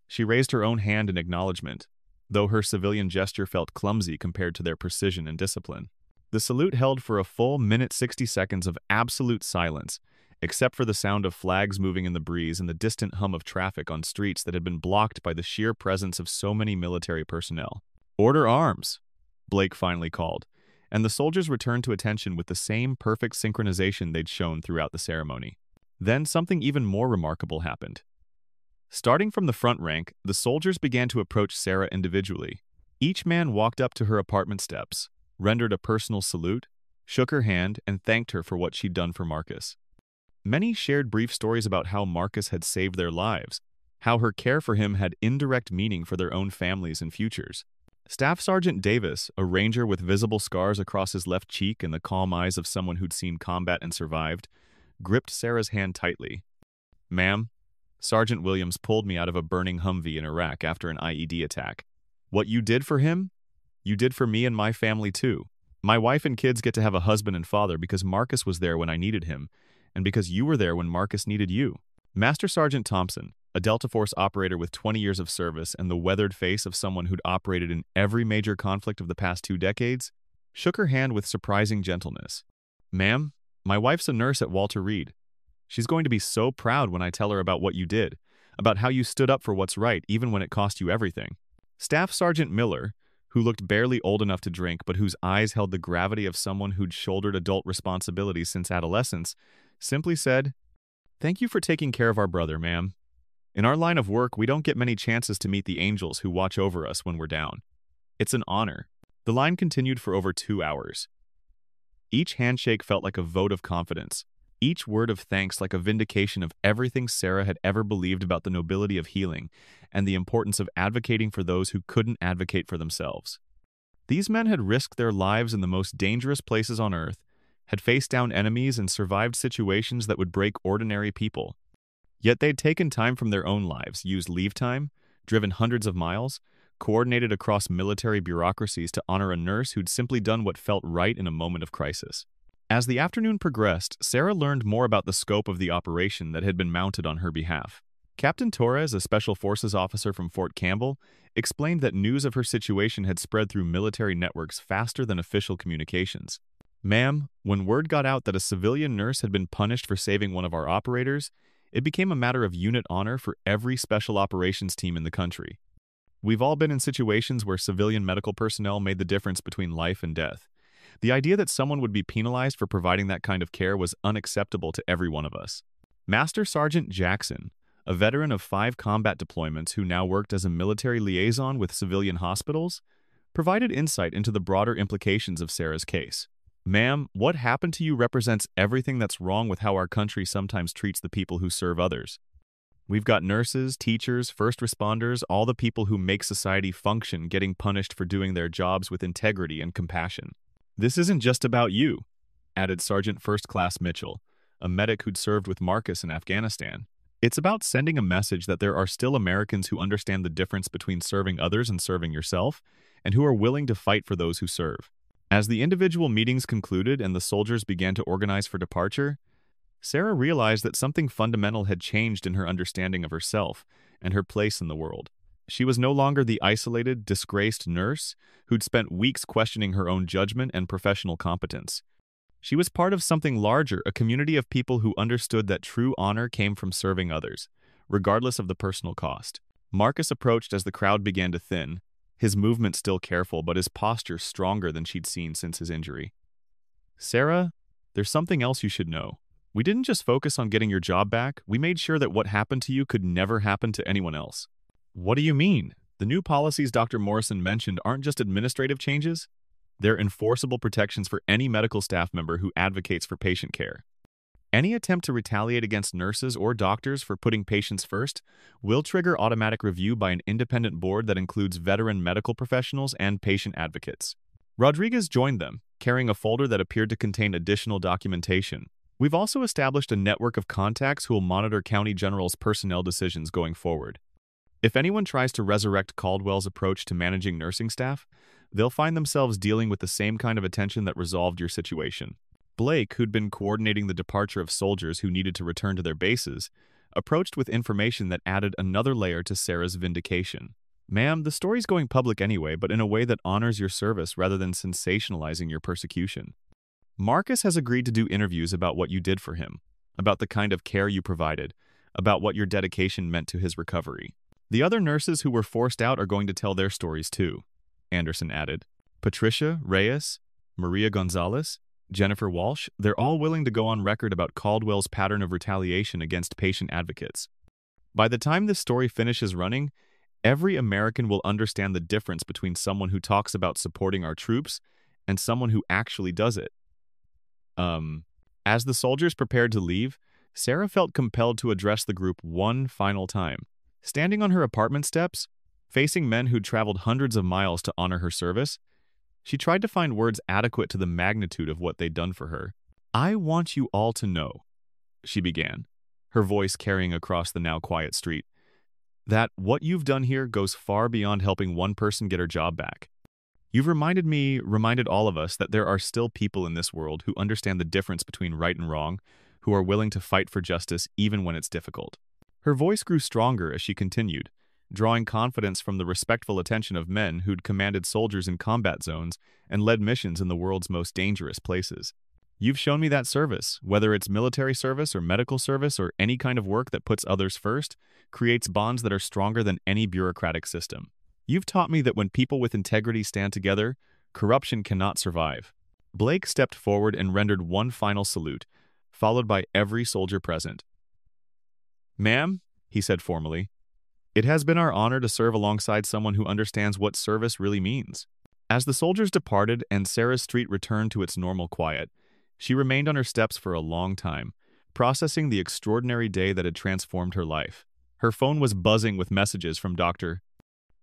A: She raised her own hand in acknowledgement, though her civilian gesture felt clumsy compared to their precision and discipline. The salute held for a full minute 60 seconds of absolute silence, except for the sound of flags moving in the breeze and the distant hum of traffic on streets that had been blocked by the sheer presence of so many military personnel. "Order arms," Blake finally called, and the soldiers returned to attention with the same perfect synchronization they'd shown throughout the ceremony. Then something even more remarkable happened. Starting from the front rank, the soldiers began to approach Sarah individually. Each man walked up to her apartment steps, rendered a personal salute, shook her hand, and thanked her for what she'd done for Marcus. Many shared brief stories about how Marcus had saved their lives, how her care for him had indirect meaning for their own families and futures. Staff Sergeant Davis, a ranger with visible scars across his left cheek and the calm eyes of someone who'd seen combat and survived, gripped Sarah's hand tightly. "Ma'am, Sergeant Williams pulled me out of a burning Humvee in Iraq after an IED attack. What you did for him, you did for me and my family too. My wife and kids get to have a husband and father because Marcus was there when I needed him, and because you were there when Marcus needed you." Master Sergeant Thompson, a Delta Force operator with 20 years of service and the weathered face of someone who'd operated in every major conflict of the past 2 decades, shook her hand with surprising gentleness. "Ma'am, my wife's a nurse at Walter Reed. She's going to be so proud when I tell her about what you did, about how you stood up for what's right even when it cost you everything." Staff Sergeant Miller, who looked barely old enough to drink but whose eyes held the gravity of someone who'd shouldered adult responsibilities since adolescence, simply said, "Thank you for taking care of our brother, ma'am. In our line of work, we don't get many chances to meet the angels who watch over us when we're down. It's an honor." The line continued for over 2 hours. Each handshake felt like a vote of confidence, each word of thanks like a vindication of everything Sarah had ever believed about the nobility of healing and the importance of advocating for those who couldn't advocate for themselves. These men had risked their lives in the most dangerous places on Earth, had faced down enemies and survived situations that would break ordinary people. Yet they'd taken time from their own lives, used leave time, driven hundreds of miles, coordinated across military bureaucracies to honor a nurse who'd simply done what felt right in a moment of crisis. As the afternoon progressed, Sarah learned more about the scope of the operation that had been mounted on her behalf. Captain Torres, a Special Forces officer from Fort Campbell, explained that news of her situation had spread through military networks faster than official communications. "Ma'am, when word got out that a civilian nurse had been punished for saving one of our operators, it became a matter of unit honor for every special operations team in the country. We've all been in situations where civilian medical personnel made the difference between life and death. The idea that someone would be penalized for providing that kind of care was unacceptable to every one of us." Master Sergeant Jackson, a veteran of 5 combat deployments who now worked as a military liaison with civilian hospitals, provided insight into the broader implications of Sarah's case. "Ma'am, what happened to you represents everything that's wrong with how our country sometimes treats the people who serve others. We've got nurses, teachers, first responders, all the people who make society function getting punished for doing their jobs with integrity and compassion. This isn't just about you," added Sergeant First Class Mitchell, a medic who'd served with Marcus in Afghanistan. "It's about sending a message that there are still Americans who understand the difference between serving others and serving yourself, and who are willing to fight for those who serve." As the individual meetings concluded and the soldiers began to organize for departure, Sarah realized that something fundamental had changed in her understanding of herself and her place in the world. She was no longer the isolated, disgraced nurse who'd spent weeks questioning her own judgment and professional competence. She was part of something larger, a community of people who understood that true honor came from serving others, regardless of the personal cost. Marcus approached as the crowd began to thin, his movement still careful but his posture stronger than she'd seen since his injury. "Sarah, there's something else you should know. We didn't just focus on getting your job back, we made sure that what happened to you could never happen to anyone else." "What do you mean?" "The new policies Dr. Morrison mentioned aren't just administrative changes, they're enforceable protections for any medical staff member who advocates for patient care. Any attempt to retaliate against nurses or doctors for putting patients first will trigger automatic review by an independent board that includes veteran medical professionals and patient advocates." Rodriguez joined them, carrying a folder that appeared to contain additional documentation. "We've also established a network of contacts who will monitor County General's personnel decisions going forward. If anyone tries to resurrect Caldwell's approach to managing nursing staff, they'll find themselves dealing with the same kind of attention that resolved your situation." Blake, who'd been coordinating the departure of soldiers who needed to return to their bases, approached with information that added another layer to Sarah's vindication. "Ma'am, the story's going public anyway, but in a way that honors your service rather than sensationalizing your persecution. Marcus has agreed to do interviews about what you did for him, about the kind of care you provided, about what your dedication meant to his recovery. The other nurses who were forced out are going to tell their stories too," Anderson added. "Patricia, Reyes, Maria Gonzalez, Jennifer Walsh, they're all willing to go on record about Caldwell's pattern of retaliation against patient advocates. By the time this story finishes running, every American will understand the difference between someone who talks about supporting our troops and someone who actually does it." As the soldiers prepared to leave, Sarah felt compelled to address the group one final time. Standing on her apartment steps, facing men who'd traveled hundreds of miles to honor her service, she tried to find words adequate to the magnitude of what they'd done for her. "I want you all to know," she began, her voice carrying across the now quiet street, "that what you've done here goes far beyond helping one person get her job back. You've reminded all of us that there are still people in this world who understand the difference between right and wrong, who are willing to fight for justice even when it's difficult." Her voice grew stronger as she continued, drawing confidence from the respectful attention of men who'd commanded soldiers in combat zones and led missions in the world's most dangerous places. "You've shown me that service, whether it's military service or medical service or any kind of work that puts others first, creates bonds that are stronger than any bureaucratic system. You've taught me that when people with integrity stand together, corruption cannot survive." Blake stepped forward and rendered one final salute, followed by every soldier present. "Ma'am," he said formally, "it has been our honor to serve alongside someone who understands what service really means." As the soldiers departed and Sarah's street returned to its normal quiet, she remained on her steps for a long time, processing the extraordinary day that had transformed her life. Her phone was buzzing with messages from Dr.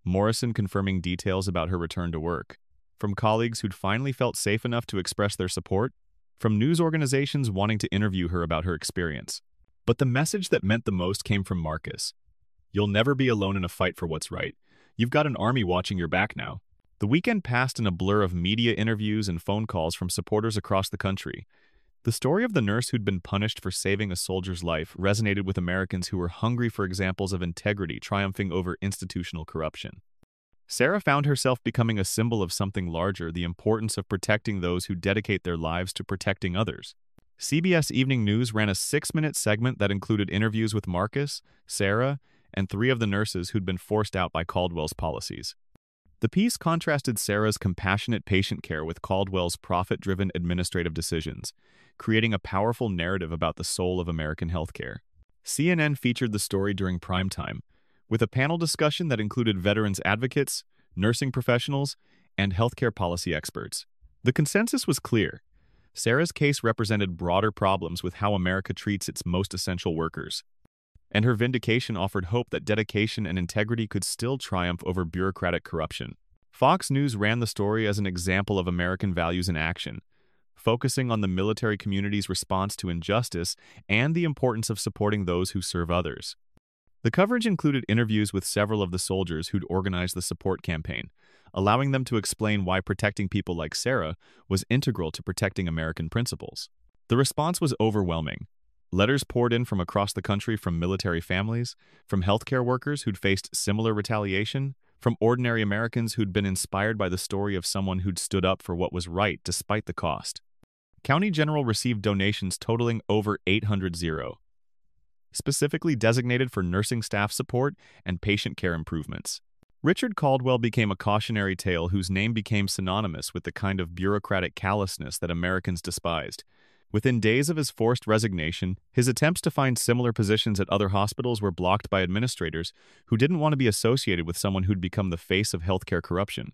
A: Morrison confirming details about her return to work, from colleagues who'd finally felt safe enough to express their support, from news organizations wanting to interview her about her experience. But the message that meant the most came from Marcus. "You'll never be alone in a fight for what's right. You've got an army watching your back now." The weekend passed in a blur of media interviews and phone calls from supporters across the country. The story of the nurse who'd been punished for saving a soldier's life resonated with Americans who were hungry for examples of integrity triumphing over institutional corruption. Sarah found herself becoming a symbol of something larger, the importance of protecting those who dedicate their lives to protecting others. CBS Evening News ran a 6-minute segment that included interviews with Marcus, Sarah, and 3 of the nurses who'd been forced out by Caldwell's policies. The piece contrasted Sarah's compassionate patient care with Caldwell's profit-driven administrative decisions, creating a powerful narrative about the soul of American healthcare. CNN featured the story during prime time, with a panel discussion that included veterans advocates, nursing professionals, and healthcare policy experts. The consensus was clear. Sarah's case represented broader problems with how America treats its most essential workers, and her vindication offered hope that dedication and integrity could still triumph over bureaucratic corruption. Fox News ran the story as an example of American values in action, focusing on the military community's response to injustice and the importance of supporting those who serve others. The coverage included interviews with several of the soldiers who'd organized the support campaign, allowing them to explain why protecting people like Sarah was integral to protecting American principles. The response was overwhelming. Letters poured in from across the country from military families, from healthcare workers who'd faced similar retaliation, from ordinary Americans who'd been inspired by the story of someone who'd stood up for what was right despite the cost. County General received donations totaling over 800, specifically designated for nursing staff support and patient care improvements. Richard Caldwell became a cautionary tale whose name became synonymous with the kind of bureaucratic callousness that Americans despised. Within days of his forced resignation, his attempts to find similar positions at other hospitals were blocked by administrators who didn't want to be associated with someone who'd become the face of healthcare corruption.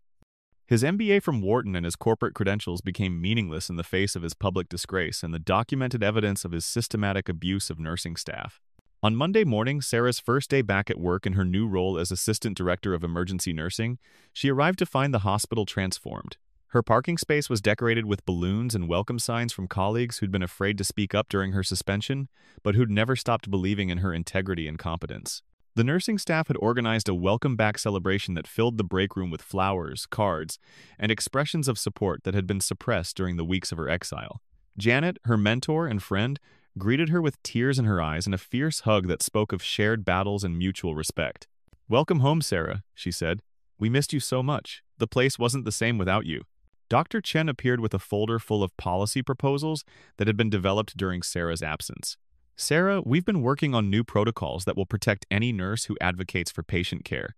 A: His MBA from Wharton and his corporate credentials became meaningless in the face of his public disgrace and the documented evidence of his systematic abuse of nursing staff. On Monday morning, Sarah's first day back at work in her new role as Assistant Director of Emergency Nursing, she arrived to find the hospital transformed. Her parking space was decorated with balloons and welcome signs from colleagues who'd been afraid to speak up during her suspension, but who'd never stopped believing in her integrity and competence. The nursing staff had organized a welcome-back celebration that filled the break room with flowers, cards, and expressions of support that had been suppressed during the weeks of her exile. Janet, her mentor and friend, greeted her with tears in her eyes and a fierce hug that spoke of shared battles and mutual respect. "Welcome home, Sarah," she said. "We missed you so much. The place wasn't the same without you." Dr. Chen appeared with a folder full of policy proposals that had been developed during Sarah's absence. "Sarah, we've been working on new protocols that will protect any nurse who advocates for patient care.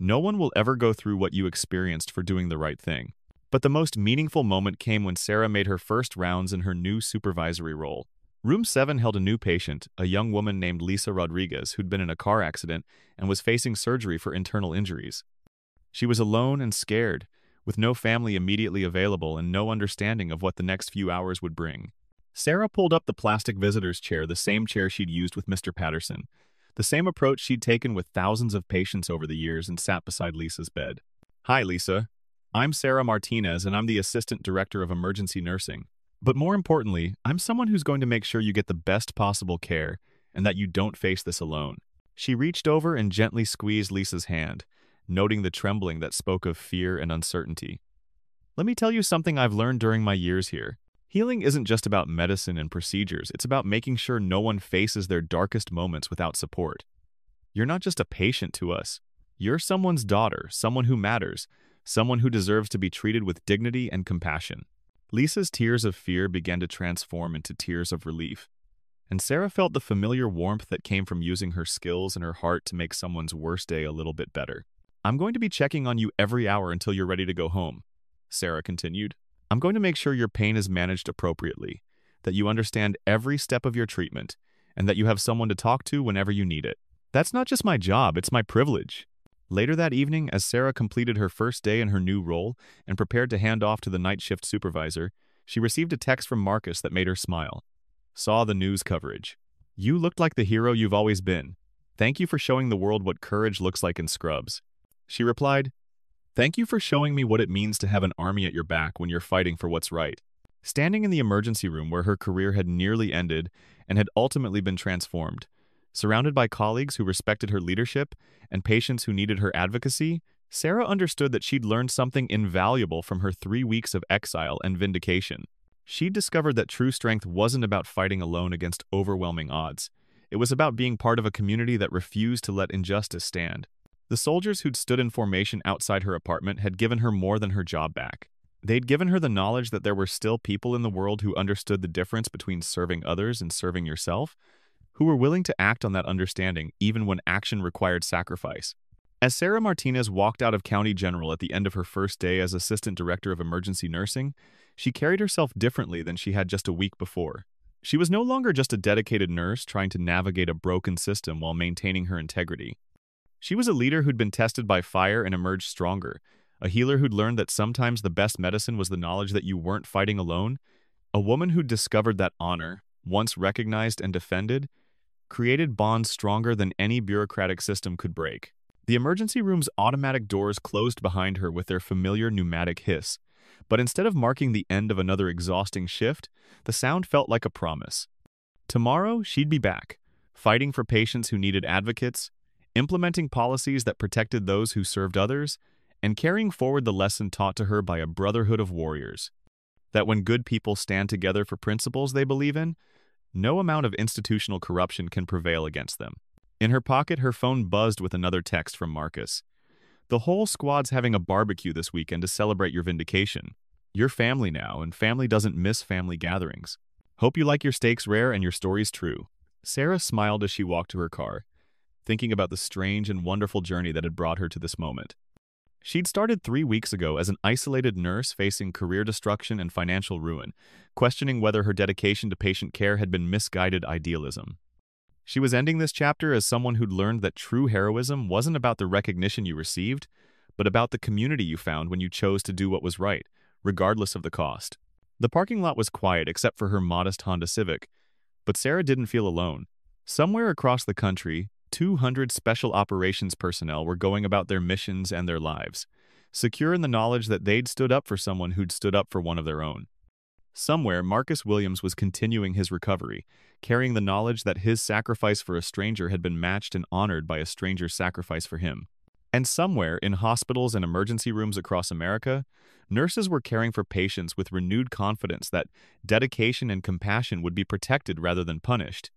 A: No one will ever go through what you experienced for doing the right thing." But the most meaningful moment came when Sarah made her first rounds in her new supervisory role. Room 7 held a new patient, a young woman named Lisa Rodriguez, who'd been in a car accident and was facing surgery for internal injuries. She was alone and scared, with no family immediately available and no understanding of what the next few hours would bring. Sarah pulled up the plastic visitor's chair, the same chair she'd used with Mr. Patterson, the same approach she'd taken with thousands of patients over the years, and sat beside Lisa's bed. "Hi, Lisa. I'm Sarah Martinez, and I'm the Assistant Director of Emergency Nursing. But more importantly, I'm someone who's going to make sure you get the best possible care and that you don't face this alone." She reached over and gently squeezed Lisa's hand, noting the trembling that spoke of fear and uncertainty. "Let me tell you something I've learned during my years here. Healing isn't just about medicine and procedures, it's about making sure no one faces their darkest moments without support. You're not just a patient to us. You're someone's daughter, someone who matters, someone who deserves to be treated with dignity and compassion." Lisa's tears of fear began to transform into tears of relief, and Sarah felt the familiar warmth that came from using her skills and her heart to make someone's worst day a little bit better. "I'm going to be checking on you every hour until you're ready to go home," Sarah continued. "I'm going to make sure your pain is managed appropriately, that you understand every step of your treatment, and that you have someone to talk to whenever you need it. That's not just my job, it's my privilege." Later that evening, as Sarah completed her first day in her new role and prepared to hand off to the night shift supervisor, she received a text from Marcus that made her smile. Saw the news coverage. "You looked like the hero you've always been. Thank you for showing the world what courage looks like in scrubs." She replied, "Thank you for showing me what it means to have an army at your back when you're fighting for what's right." Standing in the emergency room where her career had nearly ended and had ultimately been transformed, surrounded by colleagues who respected her leadership and patients who needed her advocacy, Sarah understood that she'd learned something invaluable from her 3 weeks of exile and vindication. She'd discovered that true strength wasn't about fighting alone against overwhelming odds. It was about being part of a community that refused to let injustice stand. The soldiers who'd stood in formation outside her apartment had given her more than her job back. They'd given her the knowledge that there were still people in the world who understood the difference between serving others and serving yourself, who were willing to act on that understanding even when action required sacrifice. As Sarah Martinez walked out of County General at the end of her first day as Assistant Director of Emergency Nursing, she carried herself differently than she had just a week before. She was no longer just a dedicated nurse trying to navigate a broken system while maintaining her integrity. She was a leader who'd been tested by fire and emerged stronger, a healer who'd learned that sometimes the best medicine was the knowledge that you weren't fighting alone, a woman who'd discovered that honor, once recognized and defended, created bonds stronger than any bureaucratic system could break. The emergency room's automatic doors closed behind her with their familiar pneumatic hiss, but instead of marking the end of another exhausting shift, the sound felt like a promise. Tomorrow, she'd be back, fighting for patients who needed advocates, implementing policies that protected those who served others, and carrying forward the lesson taught to her by a brotherhood of warriors. That when good people stand together for principles they believe in, no amount of institutional corruption can prevail against them. In her pocket, her phone buzzed with another text from Marcus. "The whole squad's having a barbecue this weekend to celebrate your vindication. You're family now, and family doesn't miss family gatherings. Hope you like your steaks rare and your stories true. Sarah smiled as she walked to her car, thinking about the strange and wonderful journey that had brought her to this moment. She'd started 3 weeks ago as an isolated nurse facing career destruction and financial ruin, questioning whether her dedication to patient care had been misguided idealism. She was ending this chapter as someone who'd learned that true heroism wasn't about the recognition you received, but about the community you found when you chose to do what was right, regardless of the cost. The parking lot was quiet except for her modest Honda Civic, but Sarah didn't feel alone. Somewhere across the country, 200 special operations personnel were going about their missions and their lives, secure in the knowledge that they'd stood up for someone who'd stood up for one of their own. Somewhere, Marcus Williams was continuing his recovery, carrying the knowledge that his sacrifice for a stranger had been matched and honored by a stranger's sacrifice for him. And somewhere, in hospitals and emergency rooms across America, nurses were caring for patients with renewed confidence that dedication and compassion would be protected rather than punished,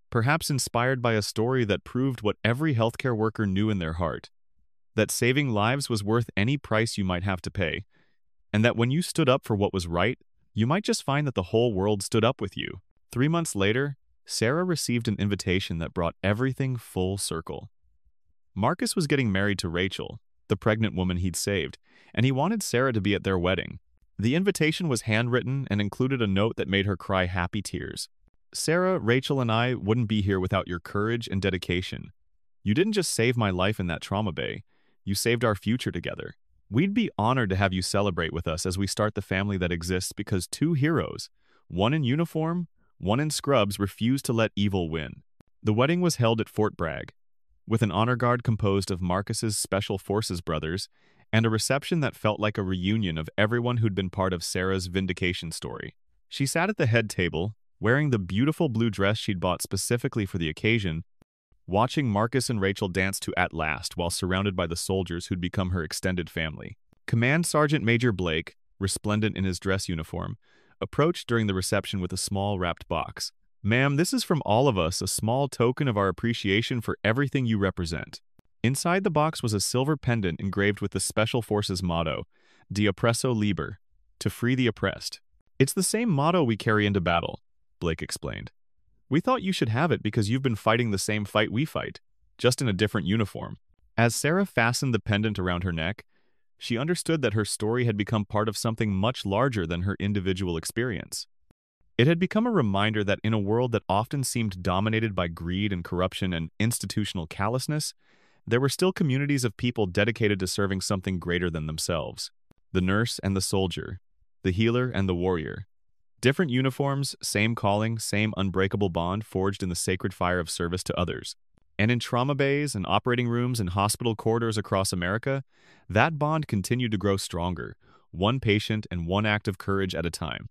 A: perhaps inspired by a story that proved what every healthcare worker knew in their heart, that saving lives was worth any price you might have to pay, and that when you stood up for what was right, you might just find that the whole world stood up with you. 3 months later, Sarah received an invitation that brought everything full circle. Marcus was getting married to Rachel, the pregnant woman he'd saved, and he wanted Sarah to be at their wedding. The invitation was handwritten and included a note that made her cry happy tears. Sarah, Rachel, and I wouldn't be here without your courage and dedication. You didn't just save my life in that trauma bay, you saved our future together. We'd be honored to have you celebrate with us as we start the family that exists because 2 heroes, one in uniform, one in scrubs, refused to let evil win. The wedding was held at Fort Bragg, with an honor guard composed of Marcus's Special Forces brothers and a reception that felt like a reunion of everyone who'd been part of Sarah's vindication story. She sat at the head table, wearing the beautiful blue dress she'd bought specifically for the occasion, watching Marcus and Rachel dance to At Last while surrounded by the soldiers who'd become her extended family. Command Sergeant Major Blake, resplendent in his dress uniform, approached during the reception with a small wrapped box. "Ma'am, this is from all of us, a small token of our appreciation for everything you represent." Inside the box was a silver pendant engraved with the Special Forces motto, De Oppresso Liber, to free the oppressed. "It's the same motto we carry into battle," Blake explained. "We thought you should have it because you've been fighting the same fight we fight, just in a different uniform." As Sarah fastened the pendant around her neck, she understood that her story had become part of something much larger than her individual experience. It had become a reminder that in a world that often seemed dominated by greed and corruption and institutional callousness, there were still communities of people dedicated to serving something greater than themselves. The nurse and the soldier, the healer and the warrior. Different uniforms, same calling, same unbreakable bond forged in the sacred fire of service to others. And in trauma bays and operating rooms and hospital corridors across America, that bond continued to grow stronger, one patient and one act of courage at a time.